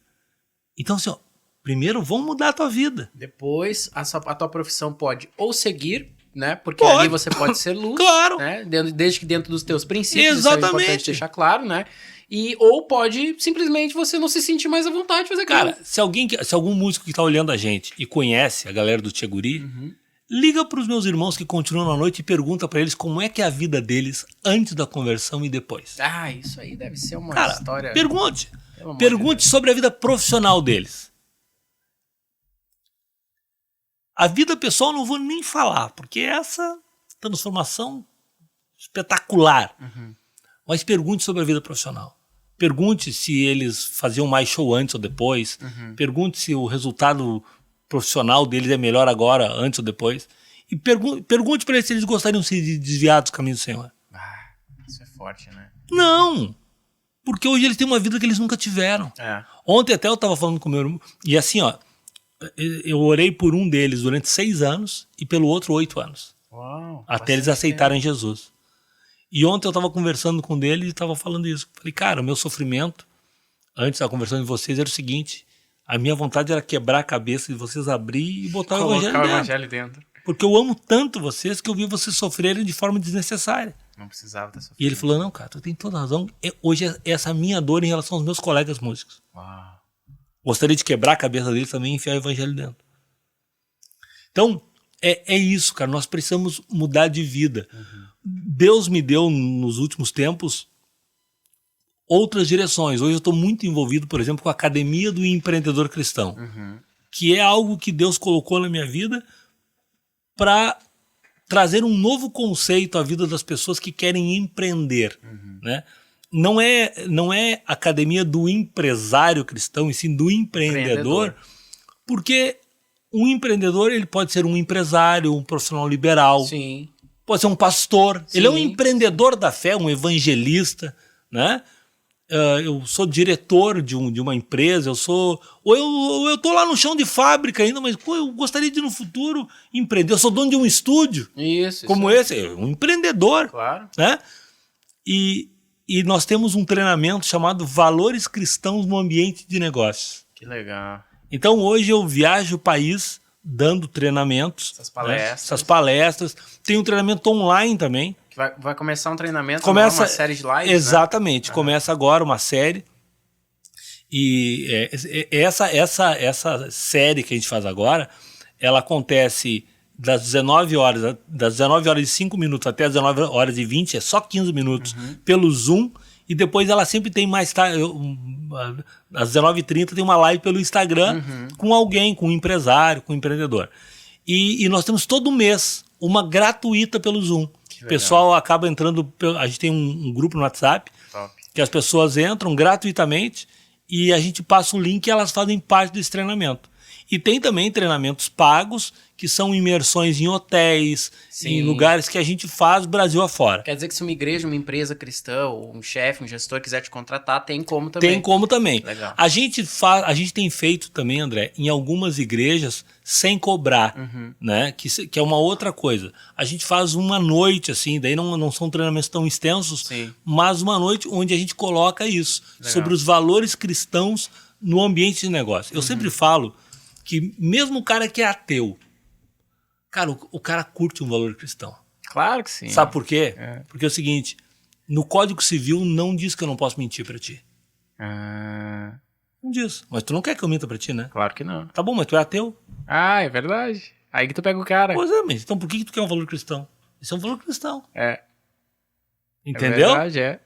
Speaker 2: então assim, primeiro vamos mudar a tua vida.
Speaker 1: Depois a tua profissão pode ou seguir, né? Porque ali você pode ser luz,
Speaker 2: claro,
Speaker 1: né? Desde que dentro dos teus princípios.
Speaker 2: Exatamente.
Speaker 1: Isso é importante deixar claro, né? Ou pode simplesmente você não se sentir mais à vontade de fazer aquilo.
Speaker 2: Cara, se algum músico que tá olhando a gente e conhece a galera do Tcheguri, liga pros meus irmãos que continuam na noite e pergunta pra eles como é que é a vida deles antes da conversão e depois.
Speaker 1: Isso aí deve ser uma
Speaker 2: Cara,
Speaker 1: história...
Speaker 2: Pergunte sobre a vida profissional deles. A vida pessoal não vou nem falar, porque essa transformação espetacular. Mas pergunte sobre a vida profissional. Pergunte se eles faziam mais show antes ou depois. Pergunte se o resultado profissional deles é melhor agora, antes ou depois. E pergunte para eles se eles gostariam de se desviar dos caminhos do Senhor.
Speaker 1: Isso é forte, né?
Speaker 2: Não! Porque hoje eles têm uma vida que eles nunca tiveram. Ontem até eu estava falando com o meu irmão, e assim, eu orei por um deles durante 6 anos e pelo outro 8 anos.
Speaker 1: Uau,
Speaker 2: até eles aceitarem Jesus. E ontem eu estava conversando com ele e estava falando isso. Falei, cara, o meu sofrimento, antes da conversão de vocês, era o seguinte: a minha vontade era quebrar a cabeça de vocês, abrir e botar o evangelho dentro. Porque eu amo tanto vocês que eu vi vocês sofrerem de forma desnecessária.
Speaker 1: Não precisava ter sofrido.
Speaker 2: E ele falou, não, cara, tu tem toda a razão. Hoje é essa a minha dor em relação aos meus colegas músicos.
Speaker 1: Uau.
Speaker 2: Gostaria de quebrar a cabeça deles também e enfiar o evangelho dentro. Então, é isso, cara. Nós precisamos mudar de vida. Deus me deu, nos últimos tempos, outras direções. Hoje eu estou muito envolvido, por exemplo, com a Academia do Empreendedor Cristão, que é algo que Deus colocou na minha vida para trazer um novo conceito à vida das pessoas que querem empreender, né? Não é academia do empresário cristão, e sim do empreendedor, porque um empreendedor ele pode ser um empresário, um profissional liberal,
Speaker 1: sim,
Speaker 2: pode ser um pastor,
Speaker 1: sim,
Speaker 2: ele é um empreendedor da fé, um evangelista, né? Eu sou diretor de uma empresa, eu tô lá no chão de fábrica ainda, mas eu gostaria de no futuro empreender. Eu sou dono de um estúdio, como esse, um empreendedor,
Speaker 1: claro,
Speaker 2: né? E nós temos um treinamento chamado Valores Cristãos no Ambiente de Negócios.
Speaker 1: Que legal.
Speaker 2: Então hoje eu viajo o país dando treinamentos, essas palestras. Tem um treinamento online também.
Speaker 1: Vai começar um treinamento, uma série de lives,
Speaker 2: exatamente,
Speaker 1: né?
Speaker 2: Começa agora uma série. E essa série que a gente faz agora, ela acontece das 19 horas e 5 minutos até as 19 horas e 20, é só 15 minutos pelo Zoom, e depois ela sempre tem mais tarde, às 19h30 tem uma live pelo Instagram com alguém, com um empresário, com um empreendedor. E nós temos todo mês uma gratuita pelo Zoom. O pessoal acaba entrando, a gente tem um grupo no WhatsApp, que as pessoas entram gratuitamente e a gente passa o link e elas fazem parte desse treinamento. E tem também treinamentos pagos, que são imersões em hotéis, em lugares que a gente faz Brasil afora.
Speaker 1: Quer dizer que se uma igreja, uma empresa cristã, ou um chefe, um gestor quiser te contratar, tem como também.
Speaker 2: Tem como também.
Speaker 1: Legal.
Speaker 2: A gente tem feito também, André, em algumas igrejas sem cobrar, né? Que é uma outra coisa. A gente faz uma noite, assim, daí não são treinamentos tão extensos, mas uma noite onde a gente coloca isso, sobre os valores cristãos no ambiente de negócio. Eu sempre falo que mesmo o cara que é ateu, cara, o cara curte um valor cristão.
Speaker 1: Claro que sim.
Speaker 2: Sabe por quê? Porque é o seguinte, no Código Civil não diz que eu não posso mentir pra ti. Não diz. Mas tu não quer que eu minta pra ti, né?
Speaker 1: Claro que não.
Speaker 2: Tá bom, mas tu é ateu.
Speaker 1: Ah, é verdade. Aí que tu pega o cara.
Speaker 2: Pois é, mas então por que tu quer um valor cristão? Isso é um valor cristão.
Speaker 1: É
Speaker 2: Entendeu?
Speaker 1: verdade,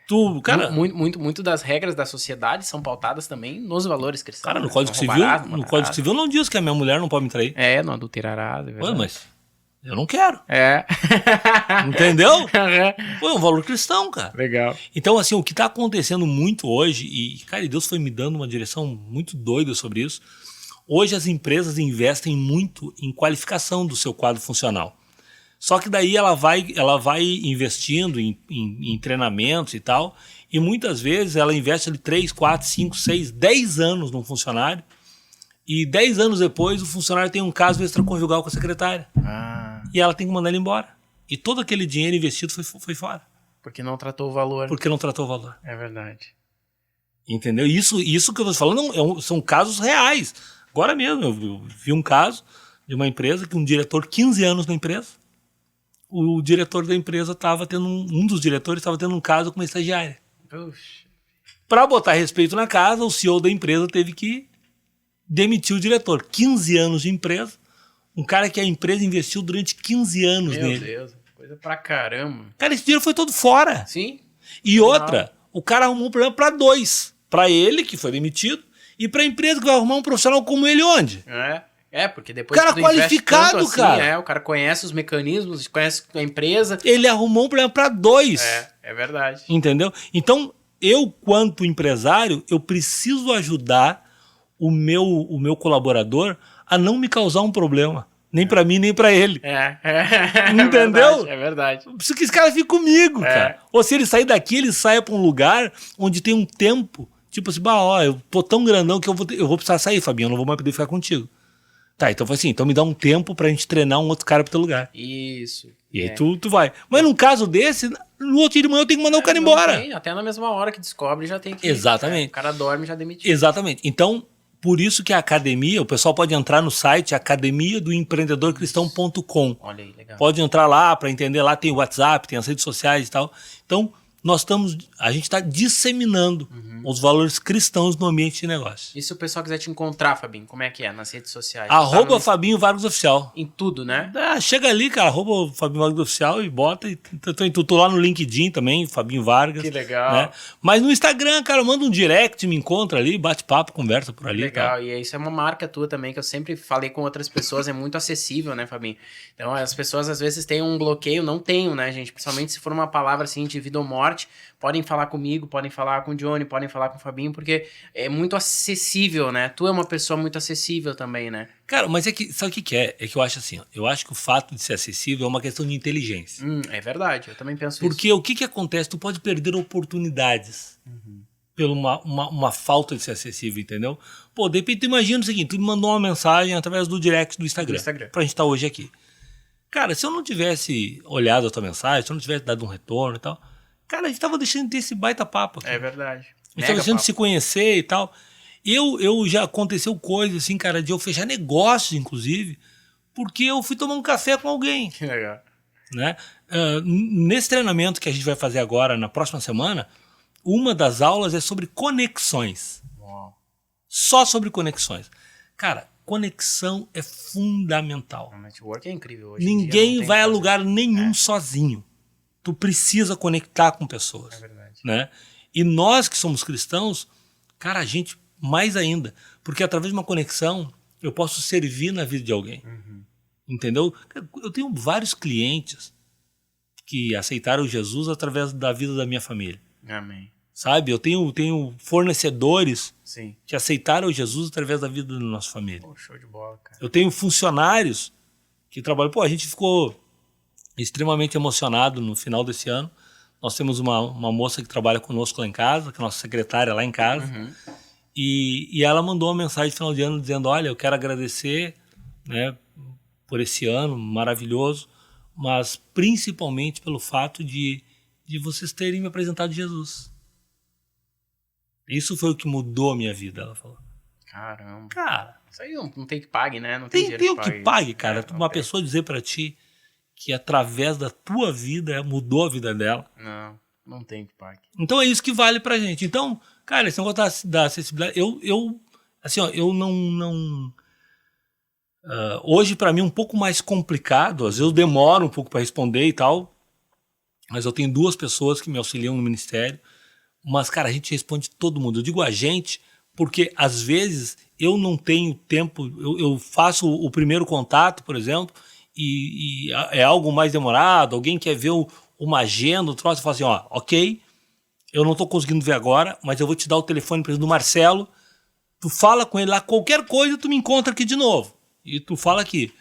Speaker 2: Tu, cara...
Speaker 1: Muito das regras da sociedade são pautadas também nos valores cristãos.
Speaker 2: Cara, no Código Civil não diz que a minha mulher não pode me trair.
Speaker 1: Não adulterarás, é verdade.
Speaker 2: Pô, mas eu não quero. Entendeu? Pô, é um valor cristão, cara.
Speaker 1: Legal.
Speaker 2: Então, assim, o que tá acontecendo muito hoje, e, cara, Deus foi me dando uma direção muito doida sobre isso, hoje as empresas investem muito em qualificação do seu quadro funcional. Só que daí ela vai investindo em treinamentos e tal, e muitas vezes ela investe ali 3, 4, 5, 6, 10 anos num funcionário, e 10 anos depois o funcionário tem um caso extraconjugal com a secretária. E ela tem que mandar ele embora. E todo aquele dinheiro investido foi fora.
Speaker 1: Porque não tratou o valor.
Speaker 2: Porque não tratou o valor.
Speaker 1: É verdade.
Speaker 2: Entendeu? Isso que eu tô falando são casos reais. Agora mesmo, eu vi um caso de uma empresa que um diretor, 15 anos na empresa, o diretor da empresa estava tendo um dos diretores estava tendo um caso com uma estagiária. Para botar respeito na casa, o CEO da empresa teve que demitir o diretor. 15 anos de empresa, um cara que a empresa investiu durante 15 anos nele.
Speaker 1: Meu Deus, coisa pra caramba.
Speaker 2: Cara, esse dinheiro foi todo fora.
Speaker 1: Sim.
Speaker 2: E outra, o cara arrumou um problema para dois. Para ele, que foi demitido, e para a empresa que vai arrumar um profissional como ele onde?
Speaker 1: Porque depois...
Speaker 2: Cara qualificado, assim, cara.
Speaker 1: O cara conhece os mecanismos, conhece a empresa.
Speaker 2: Ele arrumou um problema para dois.
Speaker 1: É verdade.
Speaker 2: Entendeu? Então, eu, quanto empresário, eu preciso ajudar o meu colaborador a não me causar um problema. Nem para mim, nem para ele. Entendeu?
Speaker 1: É verdade.
Speaker 2: Eu preciso que esse cara fique comigo, cara. Ou se ele sair daqui, ele saia para um lugar onde tem um tempo. Tipo assim, eu tô tão grandão que eu vou precisar sair, Fabinho. Eu não vou mais poder ficar contigo. Tá, então foi assim, então me dá um tempo pra gente treinar um outro cara pro teu lugar.
Speaker 1: Isso.
Speaker 2: E aí tu vai. Mas num caso desse, no outro dia de manhã eu tenho que mandar o cara embora.
Speaker 1: Até na mesma hora que descobre já tem que...
Speaker 2: Exatamente.
Speaker 1: O cara dorme já demitido.
Speaker 2: Exatamente. Então, por isso que a academia, o pessoal pode entrar no site academiadoempreendedorcristão.com.
Speaker 1: Olha aí, legal.
Speaker 2: Pode entrar lá pra entender, lá tem o WhatsApp, tem as redes sociais e tal. Então, a gente está disseminando os valores cristãos no ambiente de negócio.
Speaker 1: E se o pessoal quiser te encontrar, Fabinho, como é que é nas redes sociais?
Speaker 2: Fabinho Vargas Oficial.
Speaker 1: Em tudo, né?
Speaker 2: Chega ali, cara, Fabinho Vargas Oficial e bota. Tô lá no LinkedIn também, Fabinho Vargas.
Speaker 1: Que legal.
Speaker 2: Né? Mas no Instagram, cara, manda um direct, me encontra ali, bate papo, conversa por ali.
Speaker 1: Legal,
Speaker 2: tá?
Speaker 1: E isso é uma marca tua também, que eu sempre falei com outras pessoas, é muito acessível, né, Fabinho? Então as pessoas às vezes têm um bloqueio, não tenho, né, gente? Principalmente se for uma palavra assim de vida ou morte, podem falar comigo, podem falar com o Johnny, podem falar com o Fabinho, porque é muito acessível, né? Tu é uma pessoa muito acessível também, né?
Speaker 2: Cara, mas sabe o que é? É que eu acho assim, eu acho que o fato de ser acessível é uma questão de inteligência.
Speaker 1: É verdade, eu também penso
Speaker 2: Porque o que acontece? Tu pode perder oportunidades por uma falta de ser acessível, entendeu? Pô, de repente tu imagina o seguinte, tu me mandou uma mensagem através do direct do Instagram. Pra gente estar hoje aqui. Cara, se eu não tivesse olhado a tua mensagem, se eu não tivesse dado um retorno e tal, cara, a gente tava deixando de ter esse baita papo aqui.
Speaker 1: É verdade.
Speaker 2: A gente tava deixando de se conhecer e tal. Eu já aconteceu coisas assim, cara, de eu fechar negócios, inclusive, porque eu fui tomar um café com alguém.
Speaker 1: Que legal.
Speaker 2: Né? Nesse treinamento que a gente vai fazer agora, na próxima semana, uma das aulas é sobre conexões.
Speaker 1: Uau.
Speaker 2: Só sobre conexões. Cara, conexão é fundamental.
Speaker 1: O network é incrível hoje.
Speaker 2: Ninguém vai a lugar nenhum sozinho. Tu precisa conectar com pessoas.
Speaker 1: É verdade.
Speaker 2: Né? E nós que somos cristãos, cara, a gente mais ainda. Porque através de uma conexão, eu posso servir na vida de alguém. Entendeu? Eu tenho vários clientes que aceitaram Jesus através da vida da minha família.
Speaker 1: Amém.
Speaker 2: sabe? Eu tenho fornecedores
Speaker 1: Sim.
Speaker 2: que aceitaram Jesus através da vida da nossa família.
Speaker 1: Pô, show de bola, cara.
Speaker 2: Eu tenho funcionários que trabalham... Pô, a gente ficou extremamente emocionado no final desse ano. Nós temos uma moça que trabalha conosco lá em casa, que é nossa secretária lá em casa.
Speaker 1: Uhum.
Speaker 2: E ela mandou uma mensagem no final de ano dizendo, olha, eu quero agradecer, né, por esse ano maravilhoso, mas principalmente pelo fato de vocês terem me apresentado Jesus. Isso foi o que mudou a minha vida, ela falou.
Speaker 1: Caramba.
Speaker 2: Cara,
Speaker 1: isso aí não tem que pague, né? Não
Speaker 2: tem o que pague, cara.
Speaker 1: É,
Speaker 2: uma pessoa dizer pra ti que através da tua vida mudou a vida dela.
Speaker 1: Não tem que pague.
Speaker 2: Então é isso que vale pra gente. Então, cara, esse negócio da acessibilidade, assim, ó, eu não hoje pra mim é um pouco mais complicado, às vezes eu demoro um pouco pra responder e tal, mas eu tenho 2 pessoas que me auxiliam no ministério, mas, cara, a gente responde todo mundo. Eu digo a gente porque, às vezes, eu não tenho tempo, eu faço o primeiro contato, por exemplo, e é algo mais demorado, alguém quer ver uma agenda, um troço, eu falo assim, ó, ok, eu não tô conseguindo ver agora, mas eu vou te dar o telefone, por exemplo, do Marcelo, tu fala com ele lá, qualquer coisa, tu me encontra aqui de novo, e tu fala aqui,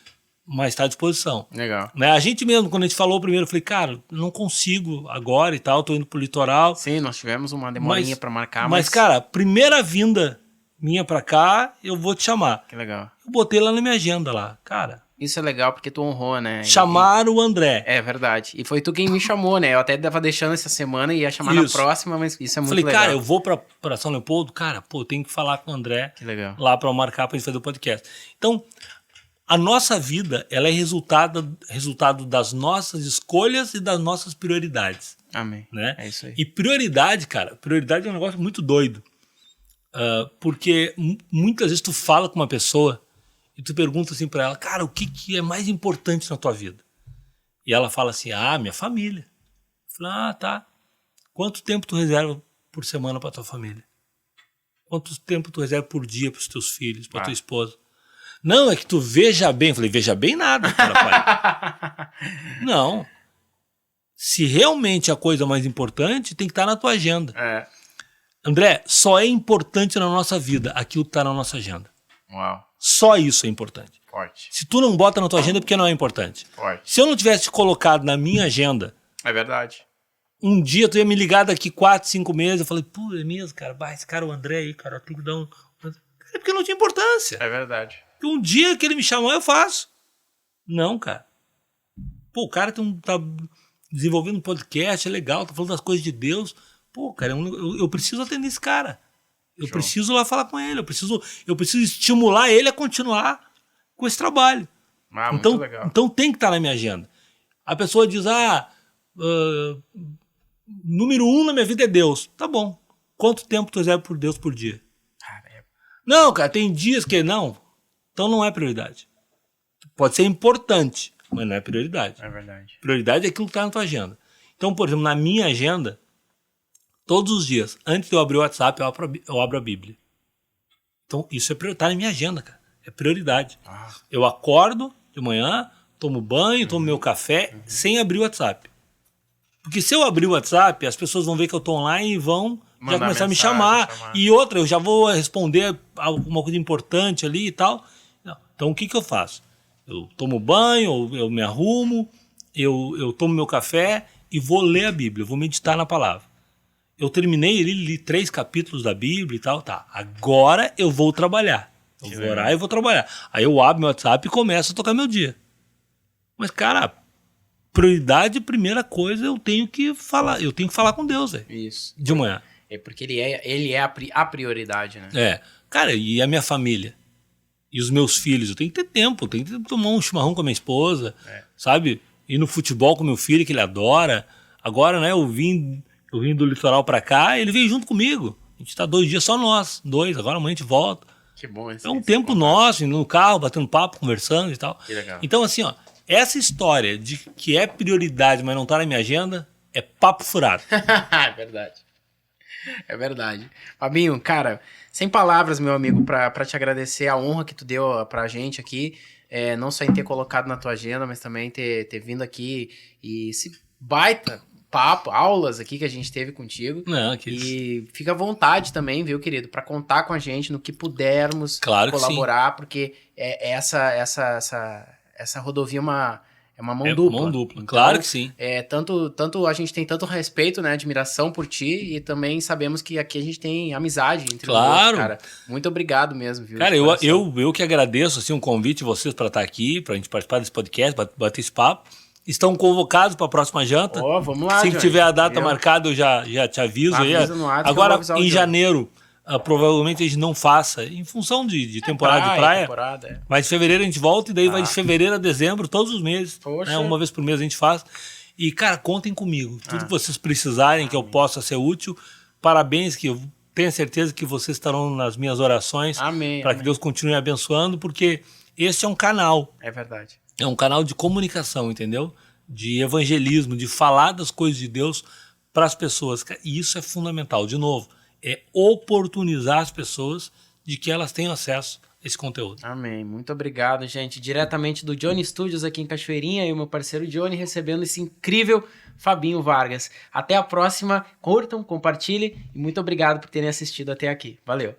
Speaker 2: mas tá à disposição.
Speaker 1: Legal.
Speaker 2: Né? A gente mesmo, quando a gente falou primeiro, eu falei, cara, não consigo agora e tal, tô indo pro litoral.
Speaker 1: Sim, nós tivemos uma demorinha pra marcar,
Speaker 2: mas, cara, primeira vinda minha pra cá, eu vou te chamar.
Speaker 1: Que legal.
Speaker 2: Eu botei lá na minha agenda lá, cara.
Speaker 1: Isso é legal porque tu honrou, né?
Speaker 2: Chamaram o André.
Speaker 1: É verdade. E foi tu quem me chamou, né? Eu até tava deixando essa semana e ia chamar na próxima, mas isso é muito legal.
Speaker 2: Falei, cara, eu vou pra São Leopoldo, cara, pô, eu tenho que falar com o André.
Speaker 1: Que legal.
Speaker 2: Lá pra marcar pra gente fazer o podcast. Então, a nossa vida, ela é resultado das nossas escolhas e das nossas prioridades.
Speaker 1: Amém.
Speaker 2: Né?
Speaker 1: É isso aí.
Speaker 2: E prioridade, cara, prioridade é um negócio muito doido. Porque muitas vezes tu fala com uma pessoa e tu pergunta assim pra ela, cara, o que é mais importante na tua vida? E ela fala assim, minha família. Eu falo, tá. Quanto tempo tu reserva por semana pra tua família? Quanto tempo tu reserva por dia pros teus filhos, pra tua esposa? Não, é que tu veja bem. Eu falei, veja bem nada, cara, pai. Não. Se realmente a coisa mais importante, tem que estar na tua agenda. André, só é importante na nossa vida aquilo que está na nossa agenda.
Speaker 1: Uau.
Speaker 2: Só isso é importante.
Speaker 1: Forte.
Speaker 2: Se tu não bota na tua agenda é porque não é importante.
Speaker 1: Forte.
Speaker 2: Se eu não tivesse colocado na minha agenda...
Speaker 1: É verdade.
Speaker 2: Um dia tu ia me ligar daqui 4, 5 meses, eu falei, pô, é mesmo, cara, esse cara, o André aí, cara, tem que dar um... É porque não tinha importância.
Speaker 1: É verdade.
Speaker 2: Um dia que ele me chamar, eu faço. Não, cara. Pô, o cara tá desenvolvendo um podcast, é legal, tá falando das coisas de Deus. Pô, cara, eu preciso atender esse cara. Eu preciso lá falar com ele. Eu preciso estimular ele a continuar com esse trabalho.
Speaker 1: Muito legal.
Speaker 2: Então tem que estar na minha agenda. A pessoa diz, número 1 na minha vida é Deus. Tá bom. Quanto tempo tu reserva por Deus por dia? Não, cara, tem dias que não. Então não é prioridade. Pode ser importante, mas não é prioridade.
Speaker 1: É verdade.
Speaker 2: Prioridade é aquilo que está na tua agenda. Então, por exemplo, na minha agenda, todos os dias, antes de eu abrir o WhatsApp, eu abro a Bíblia. Então, isso tá na minha agenda, cara. É prioridade. Eu acordo de manhã, tomo banho, tomo meu café, sem abrir o WhatsApp. Porque se eu abrir o WhatsApp, as pessoas vão ver que eu tô online e vão já começar a me chamar. E outra, eu já vou responder alguma coisa importante ali e tal. Então, o que eu faço? Eu tomo banho, eu me arrumo, eu tomo meu café e vou ler a Bíblia, eu vou meditar na palavra. Eu terminei, li 3 capítulos da Bíblia e tal, tá. Agora eu vou trabalhar. Eu vou orar e vou trabalhar. Aí eu abro meu WhatsApp e começo a tocar meu dia. Mas, cara, prioridade, primeira coisa, eu tenho que falar com Deus, velho.
Speaker 1: Isso.
Speaker 2: De manhã.
Speaker 1: É porque ele é a prioridade, né?
Speaker 2: Cara, e a minha família? E os meus filhos? Eu tenho que ter tempo, eu tenho que tomar um chimarrão com a minha esposa, sabe? Ir no futebol com meu filho, que ele adora. Agora, né, eu vim do litoral pra cá, ele veio junto comigo. A gente tá 2 dias só nós, 2, agora amanhã a gente volta.
Speaker 1: Que bom esse.
Speaker 2: É um tempo nosso, indo no carro, batendo papo, conversando e tal.
Speaker 1: Que legal.
Speaker 2: Então, assim, ó, essa história de que é prioridade, mas não tá na minha agenda, é papo furado.
Speaker 1: É verdade. É verdade. Fabinho, cara, sem palavras, meu amigo, pra te agradecer a honra que tu deu pra gente aqui, não só em ter colocado na tua agenda, mas também ter vindo aqui e esse baita papo, aulas aqui que a gente teve contigo.
Speaker 2: Não, que
Speaker 1: E fica à vontade também, viu, querido, para contar com a gente no que pudermos,
Speaker 2: claro que
Speaker 1: colaborar, porque essa rodovia é uma mão dupla.
Speaker 2: Mão dupla,
Speaker 1: Então,
Speaker 2: claro que sim.
Speaker 1: Tanto a gente tem tanto respeito, né, admiração por ti, e também sabemos que aqui a gente tem amizade entre nós, cara. Muito obrigado mesmo, viu?
Speaker 2: Cara, eu que agradeço assim, o convite de vocês para estar aqui, para a gente participar desse podcast, bater esse papo. Estão convocados para a próxima janta.
Speaker 1: Vamos lá,
Speaker 2: Se
Speaker 1: Johnny.
Speaker 2: tiver a data marcada, eu já te aviso.
Speaker 1: Avisa no WhatsApp,
Speaker 2: agora,
Speaker 1: que eu vou avisar o
Speaker 2: em
Speaker 1: Johnny.
Speaker 2: janeiro, provavelmente a gente não faça, em função de temporada de praia. Mas em fevereiro a gente volta e daí vai de fevereiro a dezembro, todos os meses. Né? Uma vez por mês a gente faz. E, cara, contem comigo. Tudo que vocês precisarem, que eu possa ser útil. Parabéns, que eu tenho certeza que vocês estarão nas minhas orações. Para que Deus continue abençoando, porque esse é um canal.
Speaker 1: É verdade.
Speaker 2: É um canal de comunicação, entendeu? De evangelismo, de falar das coisas de Deus para as pessoas. E isso é fundamental. De novo, é oportunizar as pessoas de que elas tenham acesso a esse conteúdo.
Speaker 1: Amém. Muito obrigado, gente. Diretamente do Johnny Studios aqui em Cachoeirinha, e o meu parceiro Johnny recebendo esse incrível Fabinho Vargas. Até a próxima. Curtam, compartilhem e muito obrigado por terem assistido até aqui. Valeu.